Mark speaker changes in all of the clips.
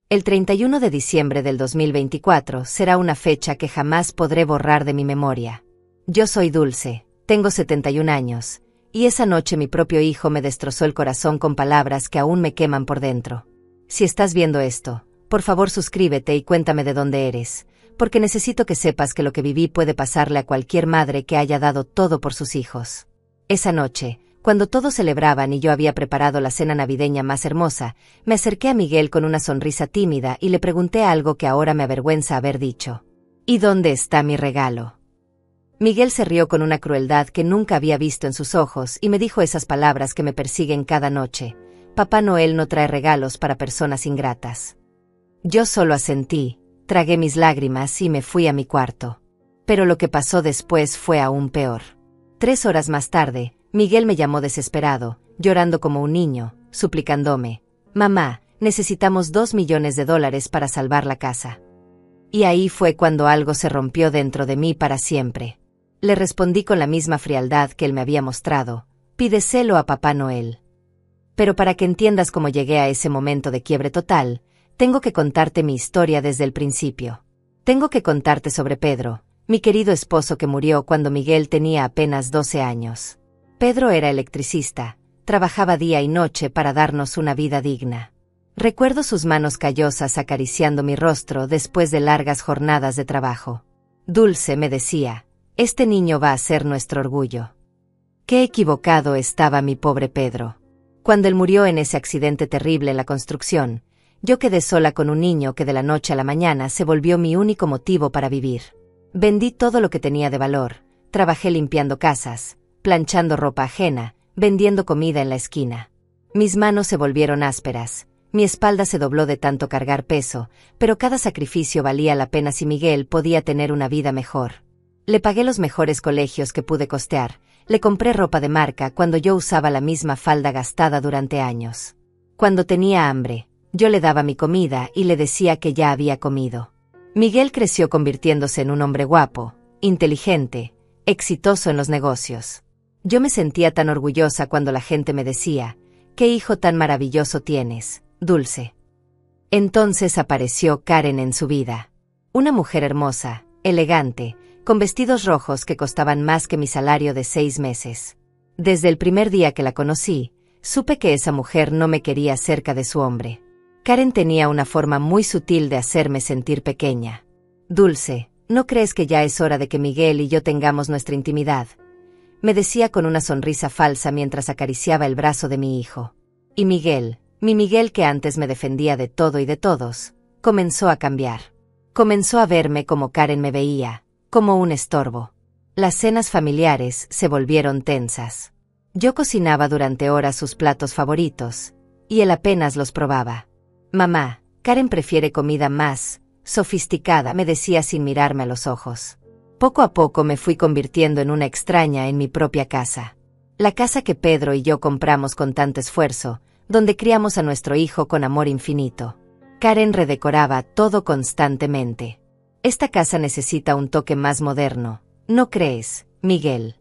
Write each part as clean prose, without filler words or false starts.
Speaker 1: El 31 de diciembre del 2024 será una fecha que jamás podré borrar de mi memoria. Yo soy Dulce, tengo 71 años, y esa noche mi propio hijo me destrozó el corazón con palabras que aún me queman por dentro. Si estás viendo esto, por favor suscríbete y cuéntame de dónde eres, porque necesito que sepas que lo que viví puede pasarle a cualquier madre que haya dado todo por sus hijos. Esa noche, cuando todos celebraban y yo había preparado la cena navideña más hermosa, me acerqué a Miguel con una sonrisa tímida y le pregunté algo que ahora me avergüenza haber dicho. ¿Y dónde está mi regalo? Miguel se rió con una crueldad que nunca había visto en sus ojos y me dijo esas palabras que me persiguen cada noche: Papá Noel no trae regalos para personas ingratas. Yo solo asentí, tragué mis lágrimas y me fui a mi cuarto. Pero lo que pasó después fue aún peor. 3 horas más tarde, Miguel me llamó desesperado, llorando como un niño, suplicándome: Mamá, necesitamos $2 millones para salvar la casa. Y ahí fue cuando algo se rompió dentro de mí para siempre. Le respondí con la misma frialdad que él me había mostrado: pídeselo a Papá Noel. Pero para que entiendas cómo llegué a ese momento de quiebre total, tengo que contarte mi historia desde el principio. Tengo que contarte sobre Pedro, mi querido esposo que murió cuando Miguel tenía apenas 12 años. Pedro era electricista, trabajaba día y noche para darnos una vida digna. Recuerdo sus manos callosas acariciando mi rostro después de largas jornadas de trabajo. Dulce, me decía, este niño va a ser nuestro orgullo. Qué equivocado estaba mi pobre Pedro. Cuando él murió en ese accidente terrible en la construcción, yo quedé sola con un niño que de la noche a la mañana se volvió mi único motivo para vivir. Vendí todo lo que tenía de valor, trabajé limpiando casas, planchando ropa ajena, vendiendo comida en la esquina. Mis manos se volvieron ásperas, mi espalda se dobló de tanto cargar peso, pero cada sacrificio valía la pena si Miguel podía tener una vida mejor. Le pagué los mejores colegios que pude costear, le compré ropa de marca cuando yo usaba la misma falda gastada durante años. Cuando tenía hambre, yo le daba mi comida y le decía que ya había comido. Miguel creció convirtiéndose en un hombre guapo, inteligente, exitoso en los negocios. Yo me sentía tan orgullosa cuando la gente me decía: «¿Qué hijo tan maravilloso tienes, Dulce?». Entonces apareció Karen en su vida. Una mujer hermosa, elegante, con vestidos rojos que costaban más que mi salario de 6 meses. Desde el primer día que la conocí, supe que esa mujer no me quería cerca de su hombre. Karen tenía una forma muy sutil de hacerme sentir pequeña. «Dulce, ¿no crees que ya es hora de que Miguel y yo tengamos nuestra intimidad?», me decía con una sonrisa falsa mientras acariciaba el brazo de mi hijo. Y Miguel, mi Miguel que antes me defendía de todo y de todos, comenzó a cambiar. Comenzó a verme como Karen me veía, como un estorbo. Las cenas familiares se volvieron tensas. Yo cocinaba durante horas sus platos favoritos, y él apenas los probaba. «Mamá, Karen prefiere comida más sofisticada», me decía sin mirarme a los ojos. Poco a poco me fui convirtiendo en una extraña en mi propia casa. La casa que Pedro y yo compramos con tanto esfuerzo, donde criamos a nuestro hijo con amor infinito. Karen redecoraba todo constantemente. «Esta casa necesita un toque más moderno, ¿no crees, Miguel?».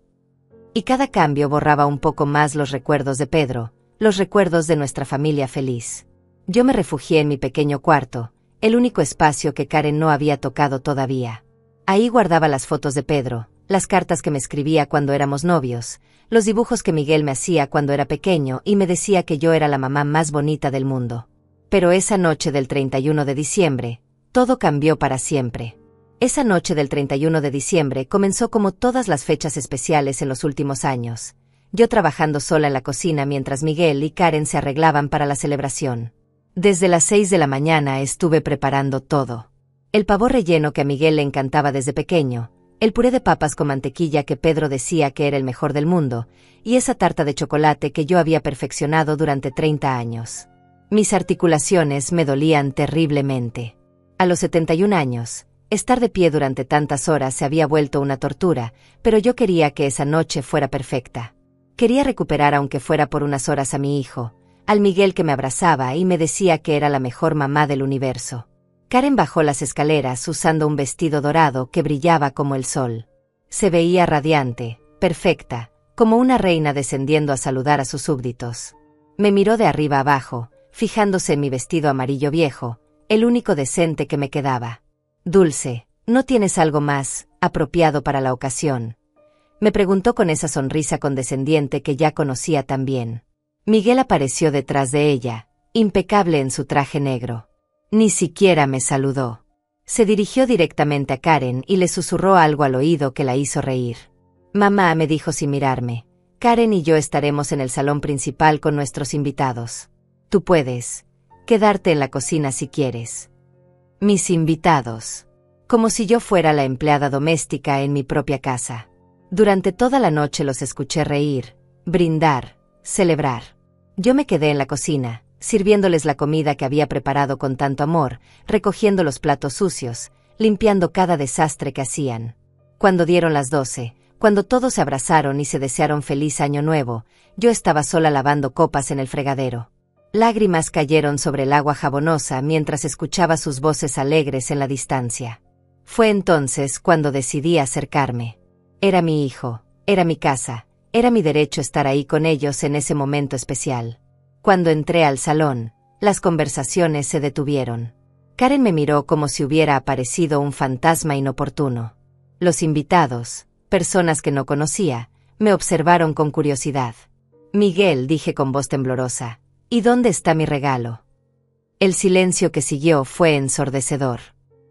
Speaker 1: Y cada cambio borraba un poco más los recuerdos de Pedro, los recuerdos de nuestra familia feliz. Yo me refugié en mi pequeño cuarto, el único espacio que Karen no había tocado todavía. Ahí guardaba las fotos de Pedro, las cartas que me escribía cuando éramos novios, los dibujos que Miguel me hacía cuando era pequeño y me decía que yo era la mamá más bonita del mundo. Pero esa noche del 31 de diciembre, todo cambió para siempre. Esa noche del 31 de diciembre comenzó como todas las fechas especiales en los últimos años. Yo trabajando sola en la cocina mientras Miguel y Karen se arreglaban para la celebración. Desde las 6 de la mañana estuve preparando todo. El pavo relleno que a Miguel le encantaba desde pequeño, el puré de papas con mantequilla que Pedro decía que era el mejor del mundo, y esa tarta de chocolate que yo había perfeccionado durante 30 años. Mis articulaciones me dolían terriblemente. A los 71 años, estar de pie durante tantas horas se había vuelto una tortura, pero yo quería que esa noche fuera perfecta. Quería recuperar aunque fuera por unas horas a mi hijo, al Miguel que me abrazaba y me decía que era la mejor mamá del universo. Karen bajó las escaleras usando un vestido dorado que brillaba como el sol. Se veía radiante, perfecta, como una reina descendiendo a saludar a sus súbditos. Me miró de arriba abajo, fijándose en mi vestido amarillo viejo, el único decente que me quedaba. Dulce, ¿no tienes algo más apropiado para la ocasión?, me preguntó con esa sonrisa condescendiente que ya conocía tan bien. Miguel apareció detrás de ella, impecable en su traje negro. Ni siquiera me saludó. Se dirigió directamente a Karen y le susurró algo al oído que la hizo reír. Mamá, me dijo sin mirarme, Karen y yo estaremos en el salón principal con nuestros invitados. Tú puedes quedarte en la cocina si quieres. Mis invitados. Como si yo fuera la empleada doméstica en mi propia casa. Durante toda la noche los escuché reír, brindar, celebrar. Yo me quedé en la cocina, sirviéndoles la comida que había preparado con tanto amor, recogiendo los platos sucios, limpiando cada desastre que hacían. Cuando dieron las 12, cuando todos se abrazaron y se desearon feliz año nuevo, yo estaba sola lavando copas en el fregadero. Lágrimas cayeron sobre el agua jabonosa mientras escuchaba sus voces alegres en la distancia. Fue entonces cuando decidí acercarme. Era mi hijo, era mi casa, era mi derecho estar ahí con ellos en ese momento especial. Cuando entré al salón, las conversaciones se detuvieron. Karen me miró como si hubiera aparecido un fantasma inoportuno. Los invitados, personas que no conocía, me observaron con curiosidad. Miguel, dije con voz temblorosa, ¿y dónde está mi regalo? El silencio que siguió fue ensordecedor.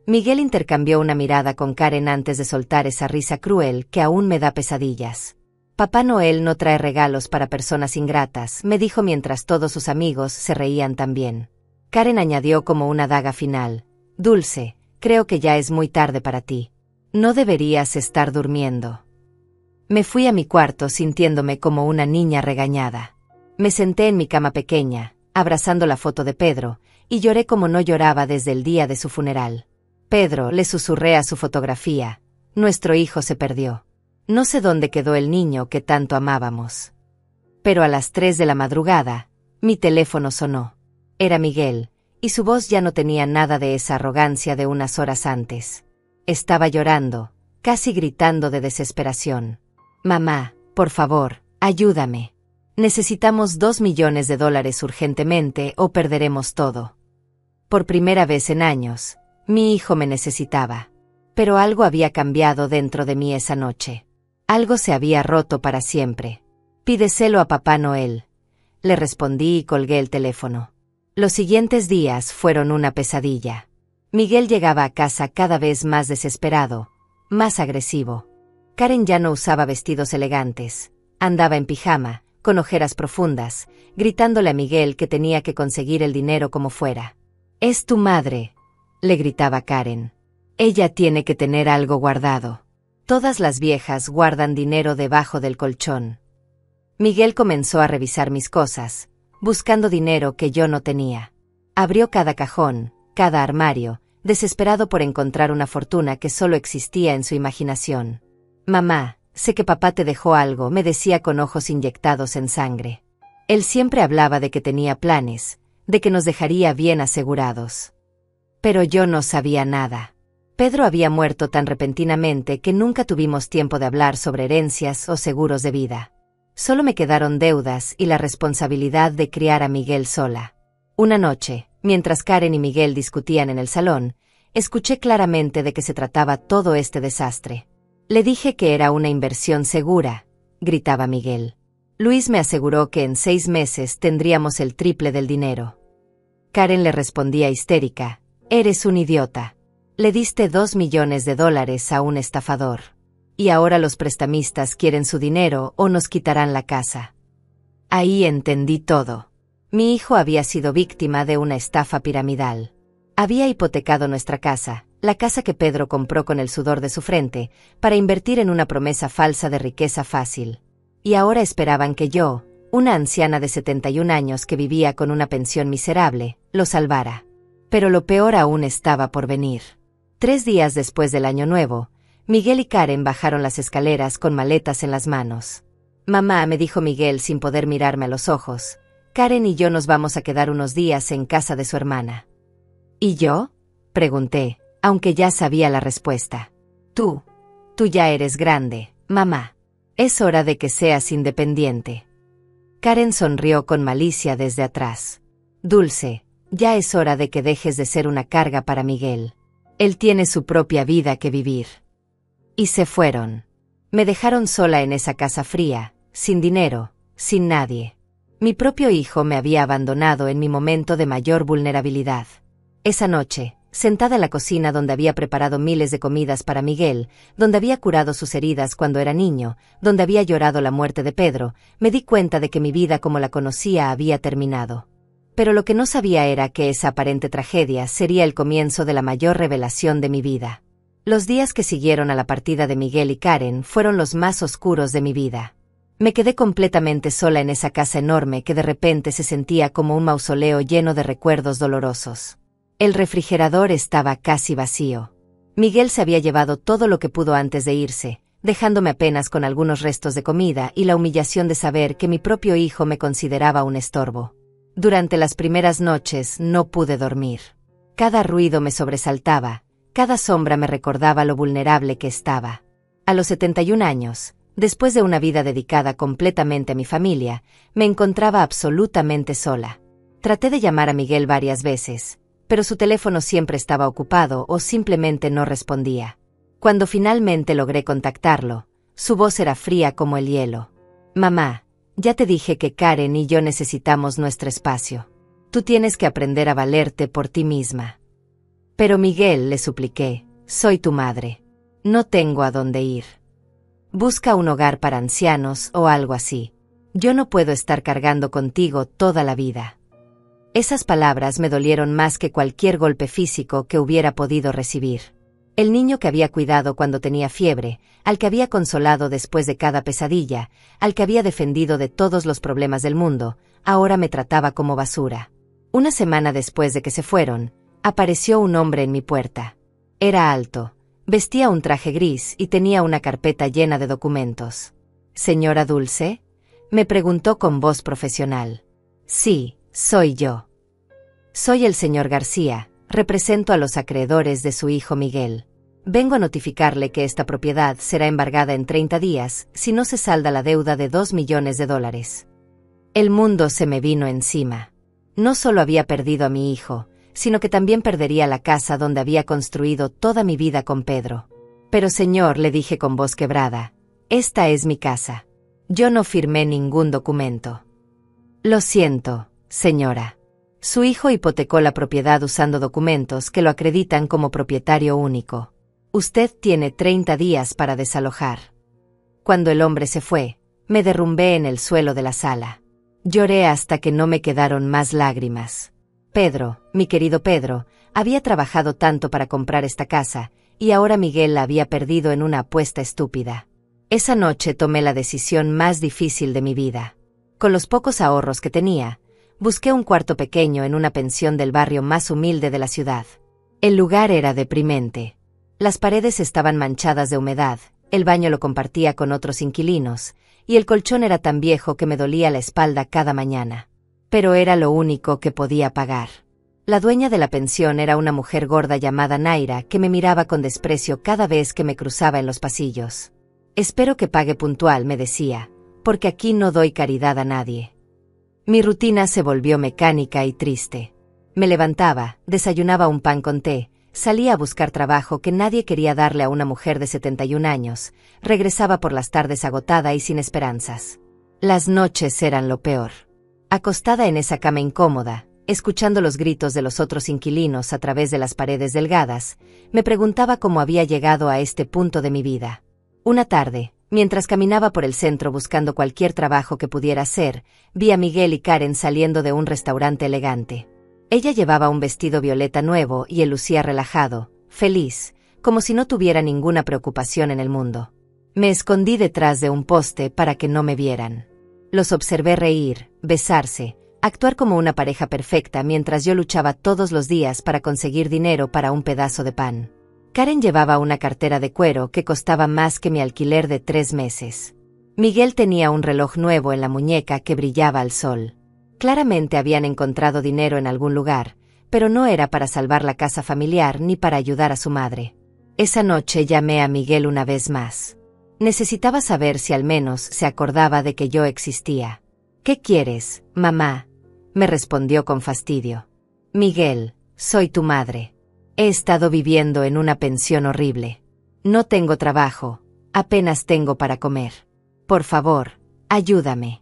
Speaker 1: Miguel intercambió una mirada con Karen antes de soltar esa risa cruel que aún me da pesadillas. Papá Noel no trae regalos para personas ingratas, me dijo mientras todos sus amigos se reían también. Karen añadió como una daga final, Dulce, creo que ya es muy tarde para ti. No deberías estar durmiendo. Me fui a mi cuarto sintiéndome como una niña regañada. Me senté en mi cama pequeña, abrazando la foto de Pedro, y lloré como no lloraba desde el día de su funeral. Pedro, le susurré a su fotografía, nuestro hijo se perdió. No sé dónde quedó el niño que tanto amábamos. Pero a las 3 de la madrugada, mi teléfono sonó. Era Miguel, y su voz ya no tenía nada de esa arrogancia de unas horas antes. Estaba llorando, casi gritando de desesperación. Mamá, por favor, ayúdame. Necesitamos $2 millones urgentemente o perderemos todo. Por primera vez en años, mi hijo me necesitaba. Pero algo había cambiado dentro de mí esa noche. Algo se había roto para siempre. Pídeselo a Papá Noel. Le respondí y colgué el teléfono. Los siguientes días fueron una pesadilla. Miguel llegaba a casa cada vez más desesperado, más agresivo. Karen ya no usaba vestidos elegantes. Andaba en pijama, con ojeras profundas, gritándole a Miguel que tenía que conseguir el dinero como fuera. «Es tu madre», le gritaba Karen. «Ella tiene que tener algo guardado. Todas las viejas guardan dinero debajo del colchón». Miguel comenzó a revisar mis cosas, buscando dinero que yo no tenía. Abrió cada cajón, cada armario, desesperado por encontrar una fortuna que solo existía en su imaginación. «Mamá, sé que papá te dejó algo», me decía con ojos inyectados en sangre. Él siempre hablaba de que tenía planes, de que nos dejaría bien asegurados. Pero yo no sabía nada. Pedro había muerto tan repentinamente que nunca tuvimos tiempo de hablar sobre herencias o seguros de vida. Solo me quedaron deudas y la responsabilidad de criar a Miguel sola. Una noche, mientras Karen y Miguel discutían en el salón, escuché claramente de qué se trataba todo este desastre. «Le dije que era una inversión segura», gritaba Miguel. «Luis me aseguró que en 6 meses tendríamos el triple del dinero». Karen le respondía histérica, «Eres un idiota. Le diste $2 millones a un estafador. Y ahora los prestamistas quieren su dinero o nos quitarán la casa». Ahí entendí todo. Mi hijo había sido víctima de una estafa piramidal. Había hipotecado nuestra casa, la casa que Pedro compró con el sudor de su frente, para invertir en una promesa falsa de riqueza fácil. Y ahora esperaban que yo, una anciana de 71 años que vivía con una pensión miserable, lo salvara. Pero lo peor aún estaba por venir. 3 días después del Año Nuevo, Miguel y Karen bajaron las escaleras con maletas en las manos. «Mamá», me dijo Miguel sin poder mirarme a los ojos, «Karen y yo nos vamos a quedar unos días en casa de su hermana». «¿Y yo?», pregunté, aunque ya sabía la respuesta. Tú ya eres grande, mamá. Es hora de que seas independiente». Karen sonrió con malicia desde atrás. «Dulce, Ya es hora de que dejes de ser una carga para Miguel. Él tiene su propia vida que vivir. Y se fueron. Me dejaron sola en esa casa fría, sin dinero, sin nadie. Mi propio hijo me había abandonado en mi momento de mayor vulnerabilidad. Esa noche, sentada en la cocina donde había preparado miles de comidas para Miguel, donde había curado sus heridas cuando era niño, donde había llorado la muerte de Pedro, me di cuenta de que mi vida como la conocía había terminado. Pero lo que no sabía era que esa aparente tragedia sería el comienzo de la mayor revelación de mi vida. Los días que siguieron a la partida de Miguel y Karen fueron los más oscuros de mi vida. Me quedé completamente sola en esa casa enorme que de repente se sentía como un mausoleo lleno de recuerdos dolorosos. El refrigerador estaba casi vacío. Miguel se había llevado todo lo que pudo antes de irse, dejándome apenas con algunos restos de comida y la humillación de saber que mi propio hijo me consideraba un estorbo. Durante las primeras noches no pude dormir. Cada ruido me sobresaltaba, cada sombra me recordaba lo vulnerable que estaba. A los 71 años, después de una vida dedicada completamente a mi familia, me encontraba absolutamente sola. Traté de llamar a Miguel varias veces, pero su teléfono siempre estaba ocupado o simplemente no respondía. Cuando finalmente logré contactarlo, su voz era fría como el hielo. Mamá, ya te dije que Karen y yo necesitamos nuestro espacio. Tú tienes que aprender a valerte por ti misma. Pero Miguel, le supliqué, soy tu madre. No tengo a dónde ir. Busca un hogar para ancianos o algo así. Yo no puedo estar cargando contigo toda la vida. Esas palabras me dolieron más que cualquier golpe físico que hubiera podido recibir. El niño que había cuidado cuando tenía fiebre, al que había consolado después de cada pesadilla, al que había defendido de todos los problemas del mundo, ahora me trataba como basura. Una semana después de que se fueron, apareció un hombre en mi puerta. Era alto, vestía un traje gris y tenía una carpeta llena de documentos. ¿Señora Dulce?, me preguntó con voz profesional. Sí, soy yo. Soy el señor García. Represento a los acreedores de su hijo Miguel. Vengo a notificarle que esta propiedad será embargada en 30 días si no se salda la deuda de $2 millones. El mundo se me vino encima. No solo había perdido a mi hijo, sino que también perdería la casa donde había construido toda mi vida con Pedro. Pero señor, le dije con voz quebrada, esta es mi casa. Yo no firmé ningún documento. Lo siento, señora. Su hijo hipotecó la propiedad usando documentos que lo acreditan como propietario único. Usted tiene 30 días para desalojar. Cuando el hombre se fue, me derrumbé en el suelo de la sala. Lloré hasta que no me quedaron más lágrimas. Pedro, mi querido Pedro, había trabajado tanto para comprar esta casa, y ahora Miguel la había perdido en una apuesta estúpida. Esa noche tomé la decisión más difícil de mi vida. Con los pocos ahorros que tenía, busqué un cuarto pequeño en una pensión del barrio más humilde de la ciudad. El lugar era deprimente. Las paredes estaban manchadas de humedad, el baño lo compartía con otros inquilinos, y el colchón era tan viejo que me dolía la espalda cada mañana. Pero era lo único que podía pagar. La dueña de la pensión era una mujer gorda llamada Naira que me miraba con desprecio cada vez que me cruzaba en los pasillos. Espero que pague puntual, me decía, porque aquí no doy caridad a nadie. Mi rutina se volvió mecánica y triste. Me levantaba, desayunaba un pan con té, salía a buscar trabajo que nadie quería darle a una mujer de 71 años, regresaba por las tardes agotada y sin esperanzas. Las noches eran lo peor. Acostada en esa cama incómoda, escuchando los gritos de los otros inquilinos a través de las paredes delgadas, me preguntaba cómo había llegado a este punto de mi vida. Una tarde, mientras caminaba por el centro buscando cualquier trabajo que pudiera hacer, vi a Miguel y Karen saliendo de un restaurante elegante. Ella llevaba un vestido violeta nuevo y él lucía relajado, feliz, como si no tuviera ninguna preocupación en el mundo. Me escondí detrás de un poste para que no me vieran. Los observé reír, besarse, actuar como una pareja perfecta mientras yo luchaba todos los días para conseguir dinero para un pedazo de pan. Karen llevaba una cartera de cuero que costaba más que mi alquiler de 3 meses. Miguel tenía un reloj nuevo en la muñeca que brillaba al sol. Claramente habían encontrado dinero en algún lugar, pero no era para salvar la casa familiar ni para ayudar a su madre. Esa noche llamé a Miguel una vez más. Necesitaba saber si al menos se acordaba de que yo existía. ¿Qué quieres, mamá?, me respondió con fastidio. Miguel, soy tu madre. He estado viviendo en una pensión horrible. No tengo trabajo, apenas tengo para comer. Por favor, ayúdame.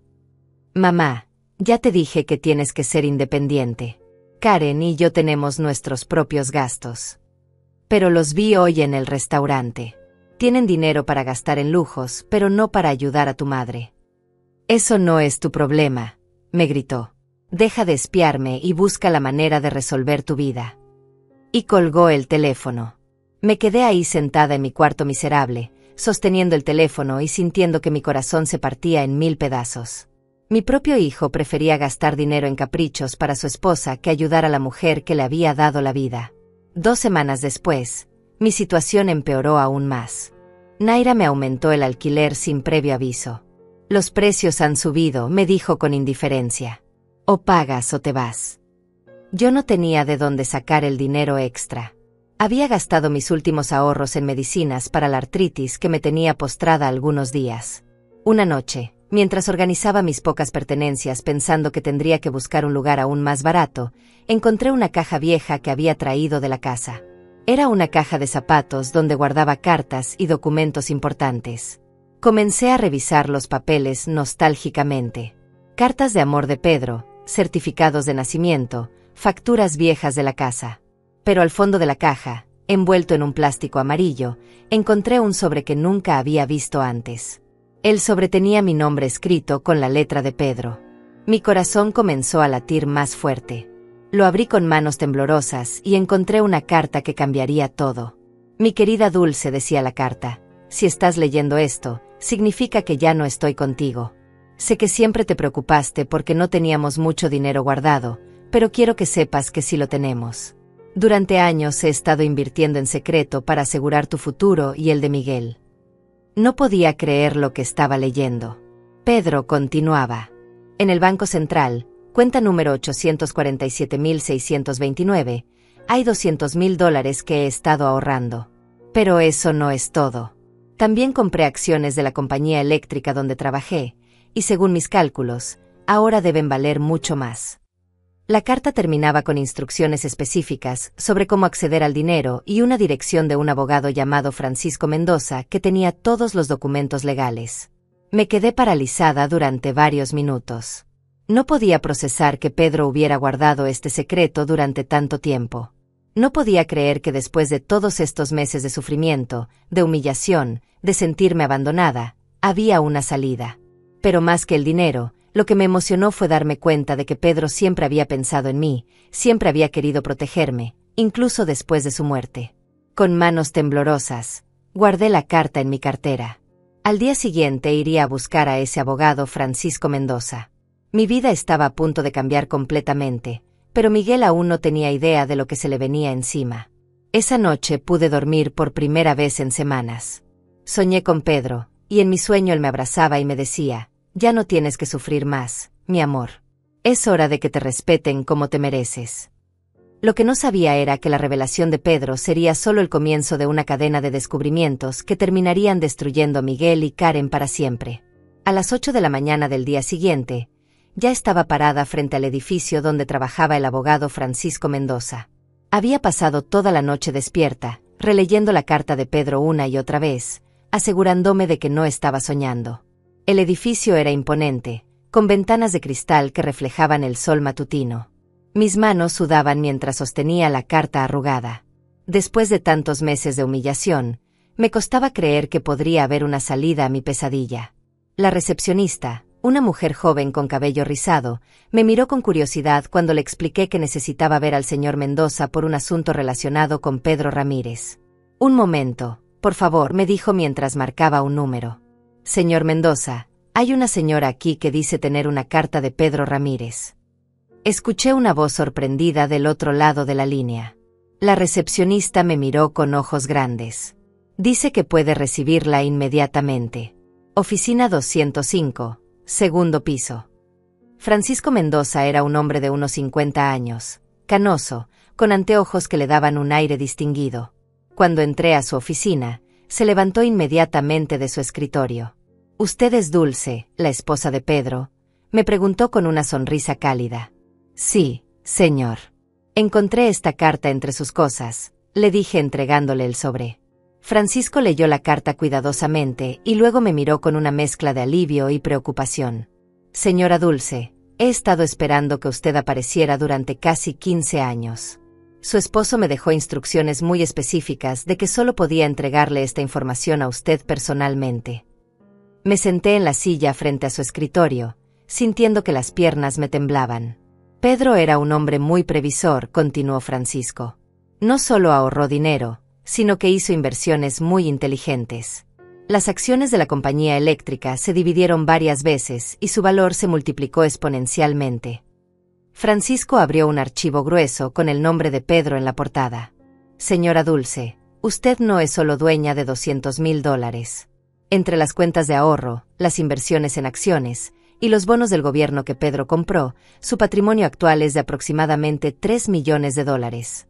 Speaker 1: Mamá, ya te dije que tienes que ser independiente. Karen y yo tenemos nuestros propios gastos. Pero los vi hoy en el restaurante. Tienen dinero para gastar en lujos, pero no para ayudar a tu madre. Eso no es tu problema, me gritó. Deja de espiarme y busca la manera de resolver tu vida. Y colgó el teléfono. Me quedé ahí sentada en mi cuarto miserable, sosteniendo el teléfono y sintiendo que mi corazón se partía en 1000 pedazos. Mi propio hijo prefería gastar dinero en caprichos para su esposa que ayudar a la mujer que le había dado la vida. 2 semanas después, mi situación empeoró aún más. Naira me aumentó el alquiler sin previo aviso. Los precios han subido, me dijo con indiferencia. O pagas o te vas. Yo no tenía de dónde sacar el dinero extra. Había gastado mis últimos ahorros en medicinas para la artritis que me tenía postrada algunos días. Una noche, mientras organizaba mis pocas pertenencias pensando que tendría que buscar un lugar aún más barato, encontré una caja vieja que había traído de la casa. Era una caja de zapatos donde guardaba cartas y documentos importantes. Comencé a revisar los papeles nostálgicamente. Cartas de amor de Pedro, certificados de nacimiento, facturas viejas de la casa. Pero al fondo de la caja, envuelto en un plástico amarillo, encontré un sobre que nunca había visto antes. El sobre tenía mi nombre escrito con la letra de Pedro. Mi corazón comenzó a latir más fuerte. Lo abrí con manos temblorosas y encontré una carta que cambiaría todo. Mi querida Dulce, decía la carta, si estás leyendo esto, significa que ya no estoy contigo. Sé que siempre te preocupaste porque no teníamos mucho dinero guardado, pero quiero que sepas que sí lo tenemos. Durante años he estado invirtiendo en secreto para asegurar tu futuro y el de Miguel. No podía creer lo que estaba leyendo. Pedro continuaba. En el Banco Central, cuenta número 847.629, hay $200.000 que he estado ahorrando. Pero eso no es todo. También compré acciones de la compañía eléctrica donde trabajé, y según mis cálculos, ahora deben valer mucho más. La carta terminaba con instrucciones específicas sobre cómo acceder al dinero y una dirección de un abogado llamado Francisco Mendoza que tenía todos los documentos legales. Me quedé paralizada durante varios minutos. No podía procesar que Pedro hubiera guardado este secreto durante tanto tiempo. No podía creer que después de todos estos meses de sufrimiento, de humillación, de sentirme abandonada, había una salida. Pero más que el dinero, lo que me emocionó fue darme cuenta de que Pedro siempre había pensado en mí, siempre había querido protegerme, incluso después de su muerte. Con manos temblorosas, guardé la carta en mi cartera. Al día siguiente iría a buscar a ese abogado Francisco Mendoza. Mi vida estaba a punto de cambiar completamente, pero Miguel aún no tenía idea de lo que se le venía encima. Esa noche pude dormir por primera vez en semanas. Soñé con Pedro, y en mi sueño él me abrazaba y me decía, ya no tienes que sufrir más, mi amor. Es hora de que te respeten como te mereces. Lo que no sabía era que la revelación de Pedro sería solo el comienzo de una cadena de descubrimientos que terminarían destruyendo a Miguel y Karen para siempre. A las 8 de la mañana del día siguiente, ya estaba parada frente al edificio donde trabajaba el abogado Francisco Mendoza. Había pasado toda la noche despierta, releyendo la carta de Pedro una y otra vez, asegurándome de que no estaba soñando. El edificio era imponente, con ventanas de cristal que reflejaban el sol matutino. Mis manos sudaban mientras sostenía la carta arrugada. Después de tantos meses de humillación, me costaba creer que podría haber una salida a mi pesadilla. La recepcionista, una mujer joven con cabello rizado, me miró con curiosidad cuando le expliqué que necesitaba ver al señor Mendoza por un asunto relacionado con Pedro Ramírez. Un momento, por favor, me dijo mientras marcaba un número. Señor Mendoza, hay una señora aquí que dice tener una carta de Pedro Ramírez. Escuché una voz sorprendida del otro lado de la línea. La recepcionista me miró con ojos grandes. Dice que puede recibirla inmediatamente. Oficina 205. Segundo piso. Francisco Mendoza era un hombre de unos 50 años, canoso, con anteojos que le daban un aire distinguido. Cuando entré a su oficina, se levantó inmediatamente de su escritorio. «¿Usted es Dulce, la esposa de Pedro?», me preguntó con una sonrisa cálida. «Sí, señor». Encontré esta carta entre sus cosas, le dije entregándole el sobre. Francisco leyó la carta cuidadosamente y luego me miró con una mezcla de alivio y preocupación. Señora Dulce, he estado esperando que usted apareciera durante casi 15 años. Su esposo me dejó instrucciones muy específicas de que solo podía entregarle esta información a usted personalmente. Me senté en la silla frente a su escritorio, sintiendo que las piernas me temblaban. Pedro era un hombre muy previsor, continuó Francisco. No solo ahorró dinero, sino que hizo inversiones muy inteligentes. Las acciones de la compañía eléctrica se dividieron varias veces y su valor se multiplicó exponencialmente. Francisco abrió un archivo grueso con el nombre de Pedro en la portada. Señora Dulce, usted no es solo dueña de $200,000. Entre las cuentas de ahorro, las inversiones en acciones y los bonos del gobierno que Pedro compró, su patrimonio actual es de aproximadamente $3 millones.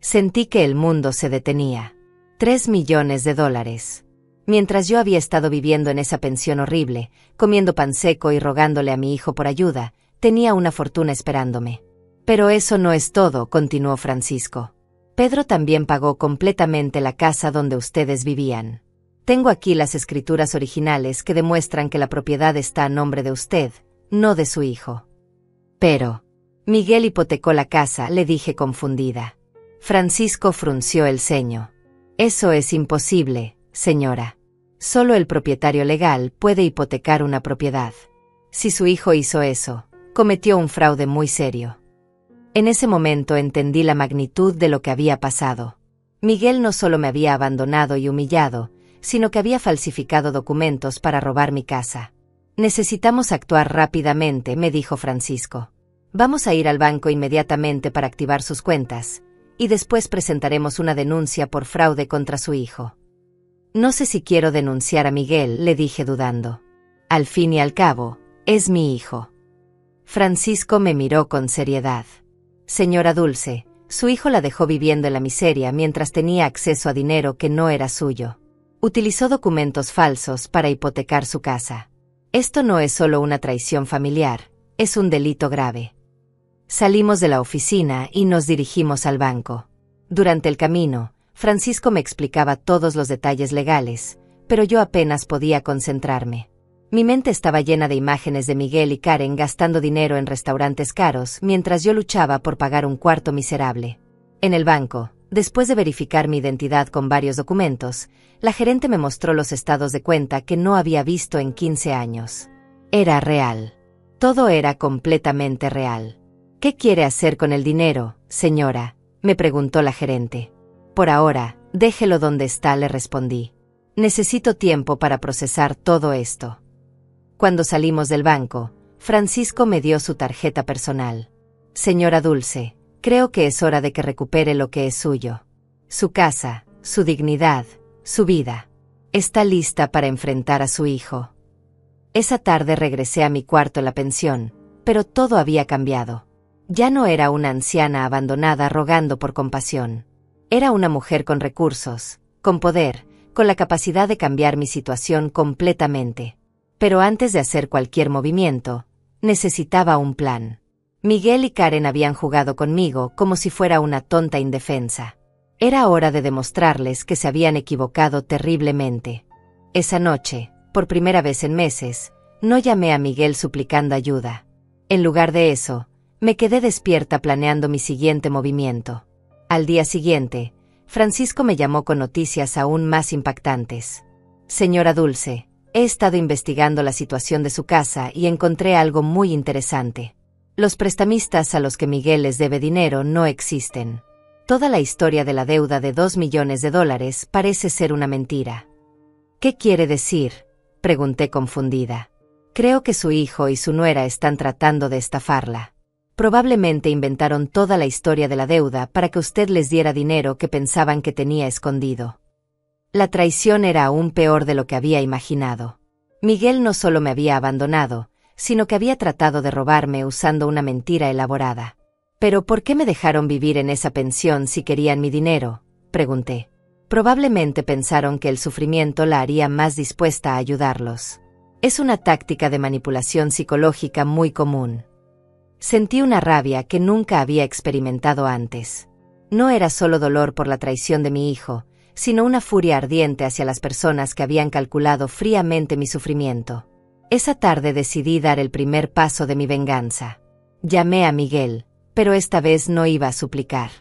Speaker 1: Sentí que el mundo se detenía. $3 millones. Mientras yo había estado viviendo en esa pensión horrible, comiendo pan seco y rogándole a mi hijo por ayuda, tenía una fortuna esperándome. Pero eso no es todo, continuó Francisco. Pedro también pagó completamente la casa donde ustedes vivían. Tengo aquí las escrituras originales que demuestran que la propiedad está a nombre de usted, no de su hijo. Pero Miguel hipotecó la casa, le dije confundida. Francisco frunció el ceño. Eso es imposible, señora. Solo el propietario legal puede hipotecar una propiedad. Si su hijo hizo eso, cometió un fraude muy serio. En ese momento entendí la magnitud de lo que había pasado. Miguel no solo me había abandonado y humillado, sino que había falsificado documentos para robar mi casa. Necesitamos actuar rápidamente, me dijo Francisco. Vamos a ir al banco inmediatamente para activar sus cuentas, y después presentaremos una denuncia por fraude contra su hijo. No sé si quiero denunciar a Miguel, le dije dudando. Al fin y al cabo, es mi hijo. Francisco me miró con seriedad. Señora Dulce, su hijo la dejó viviendo en la miseria mientras tenía acceso a dinero que no era suyo. Utilizó documentos falsos para hipotecar su casa. Esto no es solo una traición familiar, es un delito grave. Salimos de la oficina y nos dirigimos al banco. Durante el camino, Francisco me explicaba todos los detalles legales, pero yo apenas podía concentrarme. Mi mente estaba llena de imágenes de Miguel y Karen gastando dinero en restaurantes caros mientras yo luchaba por pagar un cuarto miserable. En el banco, después de verificar mi identidad con varios documentos, la gerente me mostró los estados de cuenta que no había visto en 15 años. Era real. Todo era completamente real. ¿Qué quiere hacer con el dinero, señora?, me preguntó la gerente. Por ahora, déjelo donde está, le respondí. Necesito tiempo para procesar todo esto. Cuando salimos del banco, Francisco me dio su tarjeta personal. Señora Dulce, creo que es hora de que recupere lo que es suyo. Su casa, su dignidad, su vida. Está lista para enfrentar a su hijo. Esa tarde regresé a mi cuarto en la pensión, pero todo había cambiado. Ya no era una anciana abandonada rogando por compasión. Era una mujer con recursos, con poder, con la capacidad de cambiar mi situación completamente. Pero antes de hacer cualquier movimiento, necesitaba un plan. Miguel y Karen habían jugado conmigo como si fuera una tonta indefensa. Era hora de demostrarles que se habían equivocado terriblemente. Esa noche, por primera vez en meses, no llamé a Miguel suplicando ayuda. En lugar de eso, me quedé despierta planeando mi siguiente movimiento. Al día siguiente, Francisco me llamó con noticias aún más impactantes. Señora Dulce, he estado investigando la situación de su casa y encontré algo muy interesante. Los prestamistas a los que Miguel les debe dinero no existen. Toda la historia de la deuda de $2 millones parece ser una mentira. ¿Qué quiere decir?, pregunté confundida. Creo que su hijo y su nuera están tratando de estafarla. Probablemente inventaron toda la historia de la deuda para que usted les diera dinero que pensaban que tenía escondido. La traición era aún peor de lo que había imaginado. Miguel no solo me había abandonado, sino que había tratado de robarme usando una mentira elaborada. ¿Pero por qué me dejaron vivir en esa pensión si querían mi dinero?, pregunté. Probablemente pensaron que el sufrimiento la haría más dispuesta a ayudarlos. Es una táctica de manipulación psicológica muy común. Sentí una rabia que nunca había experimentado antes. No era solo dolor por la traición de mi hijo, sino una furia ardiente hacia las personas que habían calculado fríamente mi sufrimiento. Esa tarde decidí dar el primer paso de mi venganza. Llamé a Miguel, pero esta vez no iba a suplicar.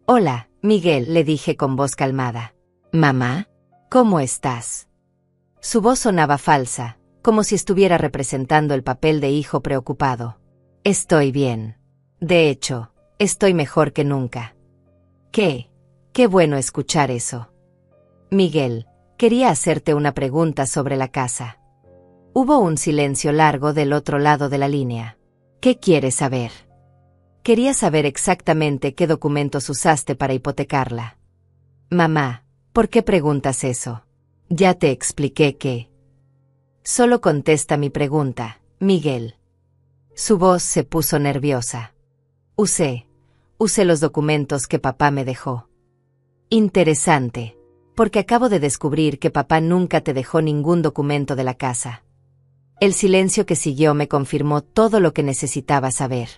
Speaker 1: «Hola, Miguel», le dije con voz calmada. «Mamá, ¿cómo estás?». Su voz sonaba falsa, como si estuviera representando el papel de hijo preocupado. «Estoy bien. De hecho, estoy mejor que nunca». Qué bueno escuchar eso. Miguel, quería hacerte una pregunta sobre la casa». Hubo un silencio largo del otro lado de la línea. «¿Qué quieres saber?». «Quería saber exactamente qué documentos usaste para hipotecarla». «Mamá, ¿por qué preguntas eso? Ya te expliqué que…». «Solo contesta mi pregunta, Miguel». Su voz se puso nerviosa. Usé los documentos que papá me dejó». «Interesante, porque acabo de descubrir que papá nunca te dejó ningún documento de la casa». El silencio que siguió me confirmó todo lo que necesitaba saber.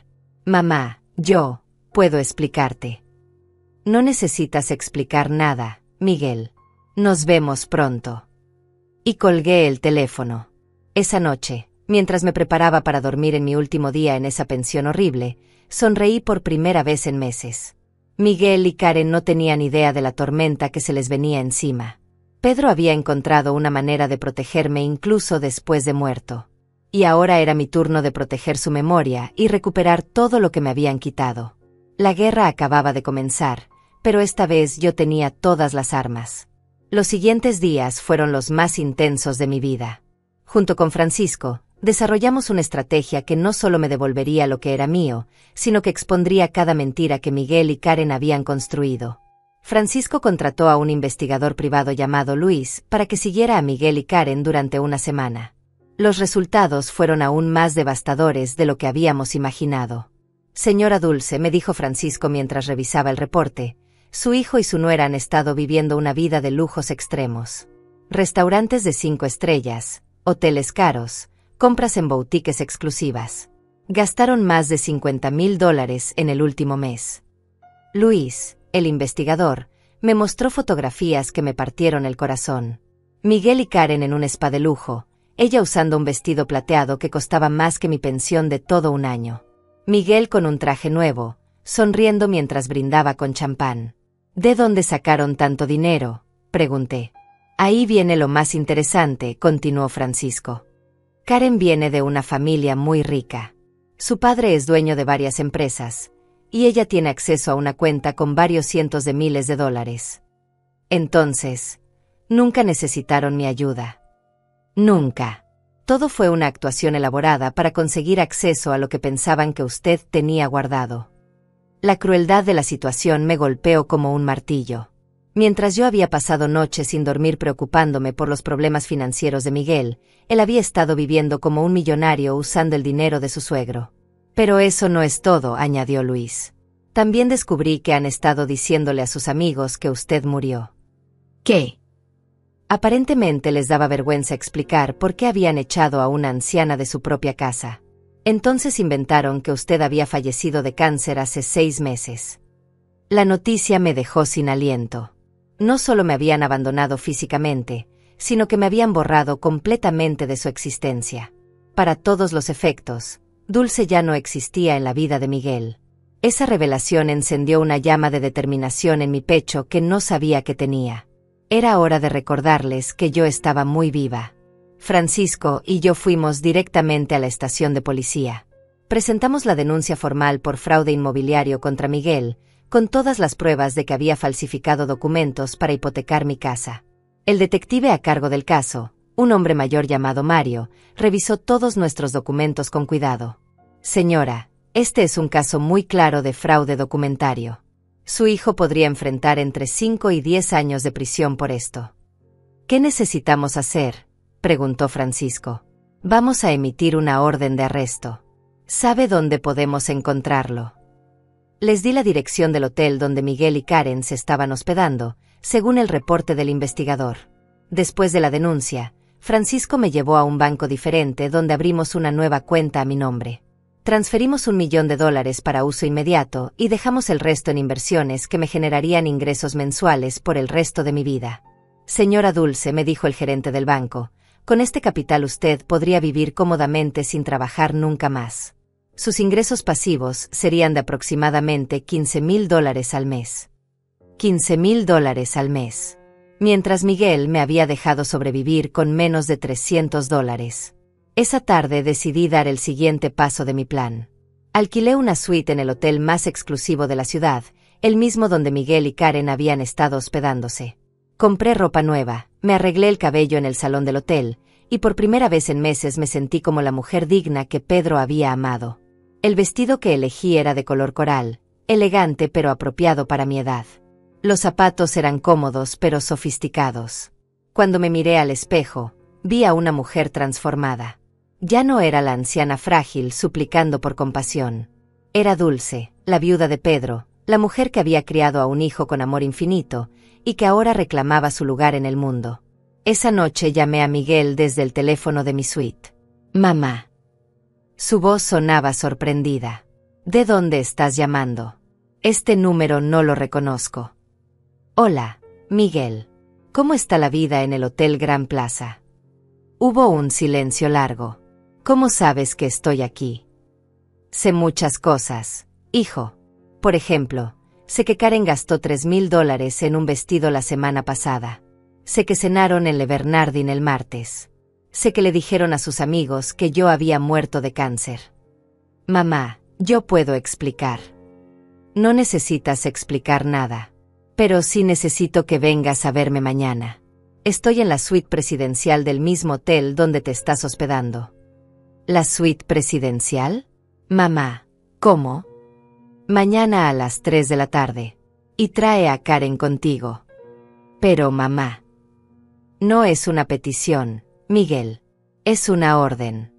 Speaker 1: «Mamá, yo puedo explicarte». «No necesitas explicar nada, Miguel. Nos vemos pronto». Y colgué el teléfono. Esa noche, mientras me preparaba para dormir en mi último día en esa pensión horrible, sonreí por primera vez en meses. Miguel y Karen no tenían idea de la tormenta que se les venía encima. Pedro había encontrado una manera de protegerme incluso después de muerto. Y ahora era mi turno de proteger su memoria y recuperar todo lo que me habían quitado. La guerra acababa de comenzar, pero esta vez yo tenía todas las armas. Los siguientes días fueron los más intensos de mi vida. Junto con Francisco, desarrollamos una estrategia que no solo me devolvería lo que era mío, sino que expondría cada mentira que Miguel y Karen habían construido. Francisco contrató a un investigador privado llamado Luis para que siguiera a Miguel y Karen durante una semana. Los resultados fueron aún más devastadores de lo que habíamos imaginado. «Señora Dulce», me dijo Francisco mientras revisaba el reporte, «su hijo y su nuera han estado viviendo una vida de lujos extremos. Restaurantes de 5 estrellas, hoteles caros, compras en boutiques exclusivas. Gastaron más de $50,000 en el último mes». Luis, el investigador, me mostró fotografías que me partieron el corazón. Miguel y Karen en un spa de lujo, ella usando un vestido plateado que costaba más que mi pensión de todo un año. Miguel con un traje nuevo, sonriendo mientras brindaba con champán. «¿De dónde sacaron tanto dinero?», pregunté. «Ahí viene lo más interesante», continuó Francisco. «Karen viene de una familia muy rica. Su padre es dueño de varias empresas, y ella tiene acceso a una cuenta con varios cientos de miles de dólares. Entonces, nunca necesitaron mi ayuda. Nunca. Todo fue una actuación elaborada para conseguir acceso a lo que pensaban que usted tenía guardado». La crueldad de la situación me golpeó como un martillo. Mientras yo había pasado noches sin dormir preocupándome por los problemas financieros de Miguel, él había estado viviendo como un millonario usando el dinero de su suegro. «Pero eso no es todo», añadió Luis. «También descubrí que han estado diciéndole a sus amigos que usted murió». «¿Qué?». Aparentemente les daba vergüenza explicar por qué habían echado a una anciana de su propia casa. Entonces inventaron que usted había fallecido de cáncer hace 6 meses. La noticia me dejó sin aliento. No solo me habían abandonado físicamente, sino que me habían borrado completamente de su existencia. Para todos los efectos, Dulce ya no existía en la vida de Miguel. Esa revelación encendió una llama de determinación en mi pecho que no sabía que tenía. Era hora de recordarles que yo estaba muy viva. Francisco y yo fuimos directamente a la estación de policía. Presentamos la denuncia formal por fraude inmobiliario contra Miguel, con todas las pruebas de que había falsificado documentos para hipotecar mi casa. El detective a cargo del caso, un hombre mayor llamado Mario, revisó todos nuestros documentos con cuidado. «Señora, este es un caso muy claro de fraude documentario. Su hijo podría enfrentar entre 5 y 10 años de prisión por esto». «¿Qué necesitamos hacer?», preguntó Francisco. «Vamos a emitir una orden de arresto. ¿Sabe dónde podemos encontrarlo?». Les di la dirección del hotel donde Miguel y Karen se estaban hospedando, según el reporte del investigador. Después de la denuncia, Francisco me llevó a un banco diferente donde abrimos una nueva cuenta a mi nombre. Transferimos $1.000.000 para uso inmediato y dejamos el resto en inversiones que me generarían ingresos mensuales por el resto de mi vida. Señora Dulce, me dijo el gerente del banco, con este capital usted podría vivir cómodamente sin trabajar nunca más. Sus ingresos pasivos serían de aproximadamente $15.000 al mes. $15.000 al mes. Mientras Miguel me había dejado sobrevivir con menos de $300. Esa tarde decidí dar el siguiente paso de mi plan. Alquilé una suite en el hotel más exclusivo de la ciudad, el mismo donde Miguel y Karen habían estado hospedándose. Compré ropa nueva, me arreglé el cabello en el salón del hotel, y por primera vez en meses me sentí como la mujer digna que Pedro había amado. El vestido que elegí era de color coral, elegante pero apropiado para mi edad. Los zapatos eran cómodos pero sofisticados. Cuando me miré al espejo, vi a una mujer transformada. Ya no era la anciana frágil suplicando por compasión. Era Dulce, la viuda de Pedro, la mujer que había criado a un hijo con amor infinito, y que ahora reclamaba su lugar en el mundo. Esa noche llamé a Miguel desde el teléfono de mi suite. «Mamá». Su voz sonaba sorprendida. «¿De dónde estás llamando? Este número no lo reconozco». «Hola, Miguel. ¿Cómo está la vida en el Hotel Gran Plaza?» Hubo un silencio largo. «¿Cómo sabes que estoy aquí?» «Sé muchas cosas, hijo. Por ejemplo, sé que Karen gastó $3.000 en un vestido la semana pasada. Sé que cenaron en Le Bernardin el martes. Sé que le dijeron a sus amigos que yo había muerto de cáncer». «Mamá, yo puedo explicar». «No necesitas explicar nada. Pero sí necesito que vengas a verme mañana. Estoy en la suite presidencial del mismo hotel donde te estás hospedando». «¿La suite presidencial? Mamá, ¿cómo?» «Mañana a las 3 de la tarde. Y trae a Karen contigo». «Pero mamá». «No es una petición, Miguel. Es una orden».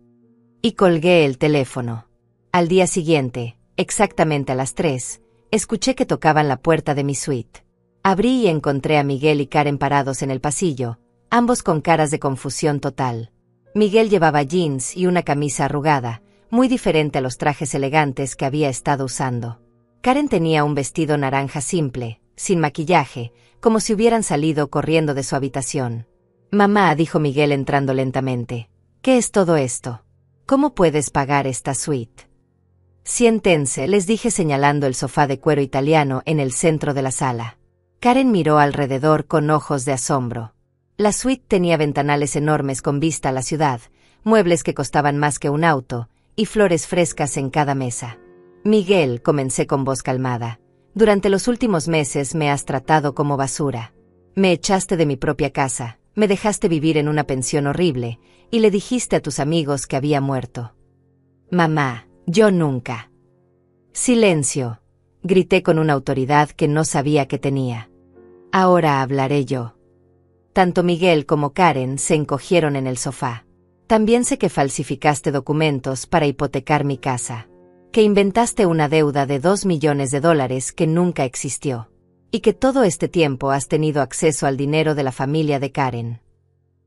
Speaker 1: Y colgué el teléfono. Al día siguiente, exactamente a las 3, escuché que tocaban la puerta de mi suite. Abrí y encontré a Miguel y Karen parados en el pasillo, ambos con caras de confusión total. Miguel llevaba jeans y una camisa arrugada, muy diferente a los trajes elegantes que había estado usando. Karen tenía un vestido naranja simple, sin maquillaje, como si hubieran salido corriendo de su habitación. «Mamá», dijo Miguel entrando lentamente, «¿qué es todo esto? ¿Cómo puedes pagar esta suite?» «Siéntense», les dije señalando el sofá de cuero italiano en el centro de la sala. Karen miró alrededor con ojos de asombro. La suite tenía ventanales enormes con vista a la ciudad, muebles que costaban más que un auto, y flores frescas en cada mesa. «Miguel», comencé con voz calmada, «durante los últimos meses me has tratado como basura. Me echaste de mi propia casa, me dejaste vivir en una pensión horrible, y le dijiste a tus amigos que había muerto». «Mamá, yo nunca». «Silencio», grité con una autoridad que no sabía que tenía. «Ahora hablaré yo». Tanto Miguel como Karen se encogieron en el sofá. «También sé que falsificaste documentos para hipotecar mi casa. Que inventaste una deuda de $2 millones que nunca existió. Y que todo este tiempo has tenido acceso al dinero de la familia de Karen».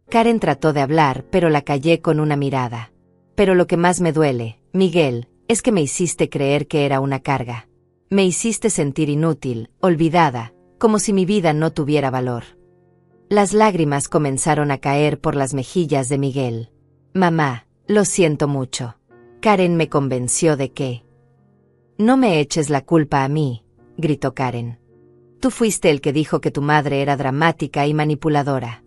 Speaker 1: Karen trató de hablar, pero la callé con una mirada. «Pero lo que más me duele, Miguel, es que me hiciste creer que era una carga. Me hiciste sentir inútil, olvidada, como si mi vida no tuviera valor». Las lágrimas comenzaron a caer por las mejillas de Miguel. «Mamá, lo siento mucho. Karen me convenció de que…». «No me eches la culpa a mí», gritó Karen. «Tú fuiste el que dijo que tu madre era dramática y manipuladora».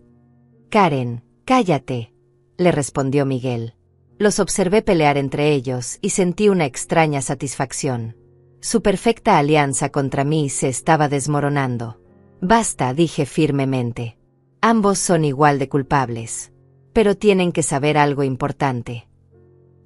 Speaker 1: «Karen, cállate», le respondió Miguel. Los observé pelear entre ellos y sentí una extraña satisfacción. Su perfecta alianza contra mí se estaba desmoronando. «Basta», dije firmemente. «Ambos son igual de culpables. Pero tienen que saber algo importante».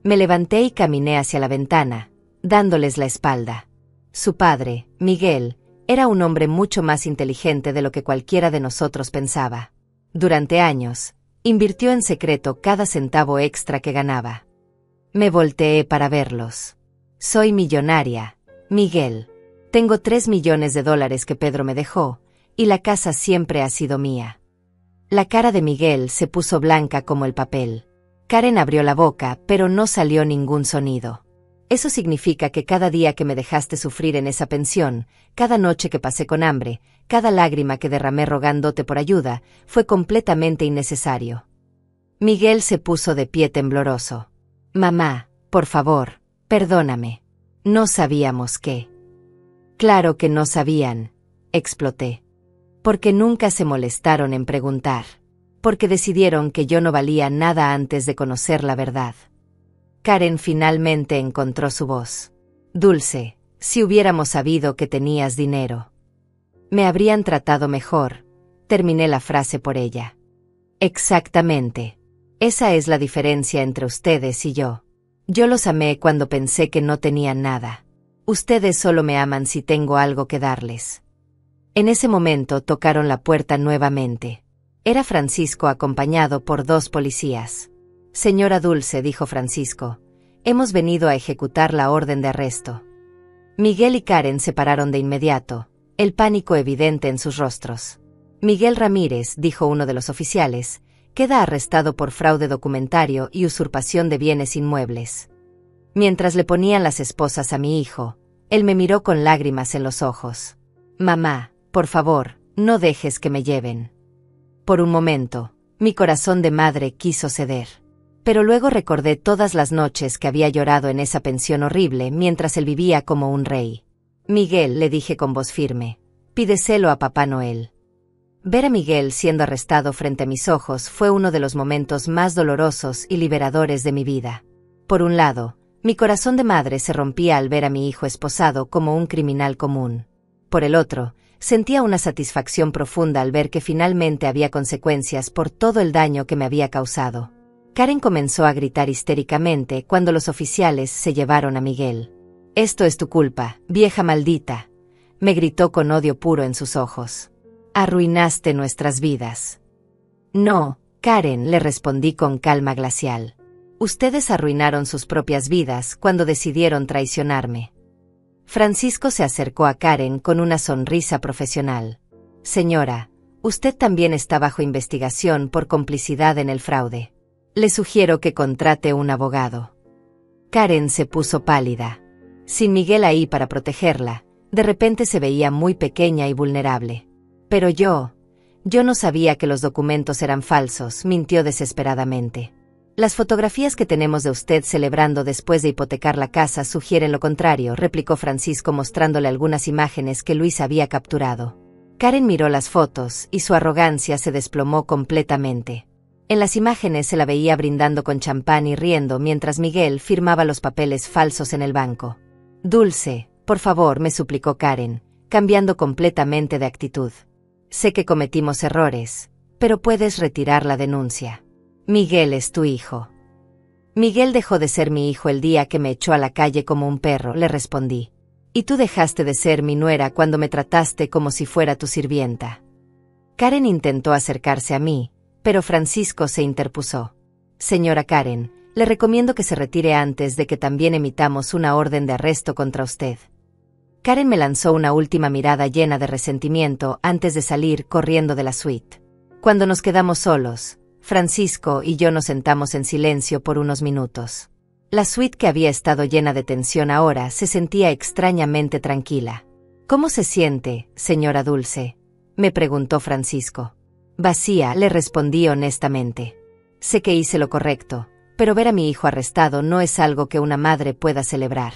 Speaker 1: Me levanté y caminé hacia la ventana, dándoles la espalda. Su padre, Miguel, era un hombre mucho más inteligente de lo que cualquiera de nosotros pensaba. Durante años, invirtió en secreto cada centavo extra que ganaba. Me volteé para verlos. «Soy millonaria, Miguel. Tengo $3 millones que Pedro me dejó, y la casa siempre ha sido mía». La cara de Miguel se puso blanca como el papel. Karen abrió la boca, pero no salió ningún sonido. Eso significa que cada día que me dejaste sufrir en esa pensión, cada noche que pasé con hambre, cada lágrima que derramé rogándote por ayuda, fue completamente innecesario. Miguel se puso de pie tembloroso. Mamá, por favor, perdóname. No sabíamos qué. Claro que no sabían, exploté. Porque nunca se molestaron en preguntar. Porque decidieron que yo no valía nada antes de conocer la verdad. Karen finalmente encontró su voz. Dulce, si hubiéramos sabido que tenías dinero. Me habrían tratado mejor, terminé la frase por ella. Exactamente. Esa es la diferencia entre ustedes y yo. Yo los amé cuando pensé que no tenían nada. Ustedes solo me aman si tengo algo que darles. En ese momento tocaron la puerta nuevamente. Era Francisco acompañado por 2 policías. Señora Dulce, dijo Francisco, hemos venido a ejecutar la orden de arresto. Miguel y Karen se pararon de inmediato, el pánico evidente en sus rostros. Miguel Ramírez, dijo uno de los oficiales, queda arrestado por fraude documentario y usurpación de bienes inmuebles. Mientras le ponían las esposas a mi hijo, él me miró con lágrimas en los ojos. Mamá, por favor, no dejes que me lleven. Por un momento, mi corazón de madre quiso ceder. Pero luego recordé todas las noches que había llorado en esa pensión horrible mientras él vivía como un rey. Miguel, le dije con voz firme, pídeselo a Papá Noel. Ver a Miguel siendo arrestado frente a mis ojos fue uno de los momentos más dolorosos y liberadores de mi vida. Por un lado, mi corazón de madre se rompía al ver a mi hijo esposado como un criminal común. Por el otro, sentía una satisfacción profunda al ver que finalmente había consecuencias por todo el daño que me había causado. Karen comenzó a gritar histéricamente cuando los oficiales se llevaron a Miguel. «Esto es tu culpa, vieja maldita», me gritó con odio puro en sus ojos. «Arruinaste nuestras vidas». «No, Karen», le respondí con calma glacial. «Ustedes arruinaron sus propias vidas cuando decidieron traicionarme». Francisco se acercó a Karen con una sonrisa profesional. «Señora, usted también está bajo investigación por complicidad en el fraude. Le sugiero que contrate un abogado». Karen se puso pálida. Sin Miguel ahí para protegerla, de repente se veía muy pequeña y vulnerable. «Pero yo no sabía que los documentos eran falsos», mintió desesperadamente. «Las fotografías que tenemos de usted celebrando después de hipotecar la casa sugieren lo contrario», replicó Francisco mostrándole algunas imágenes que Luis había capturado. Karen miró las fotos y su arrogancia se desplomó completamente. En las imágenes se la veía brindando con champán y riendo mientras Miguel firmaba los papeles falsos en el banco. «Dulce, por favor», me suplicó Karen, cambiando completamente de actitud. «Sé que cometimos errores, pero puedes retirar la denuncia. Miguel es tu hijo». «Miguel dejó de ser mi hijo el día que me echó a la calle como un perro», le respondí. «Y tú dejaste de ser mi nuera cuando me trataste como si fuera tu sirvienta». Karen intentó acercarse a mí, pero Francisco se interpuso. «Señora Karen, le recomiendo que se retire antes de que también emitamos una orden de arresto contra usted». Karen me lanzó una última mirada llena de resentimiento antes de salir corriendo de la suite. Cuando nos quedamos solos, Francisco y yo nos sentamos en silencio por unos minutos. La suite, que había estado llena de tensión, ahora se sentía extrañamente tranquila. «¿Cómo se siente, señora Dulce?», me preguntó Francisco. «Vacía», le respondí honestamente. «Sé que hice lo correcto, pero ver a mi hijo arrestado no es algo que una madre pueda celebrar».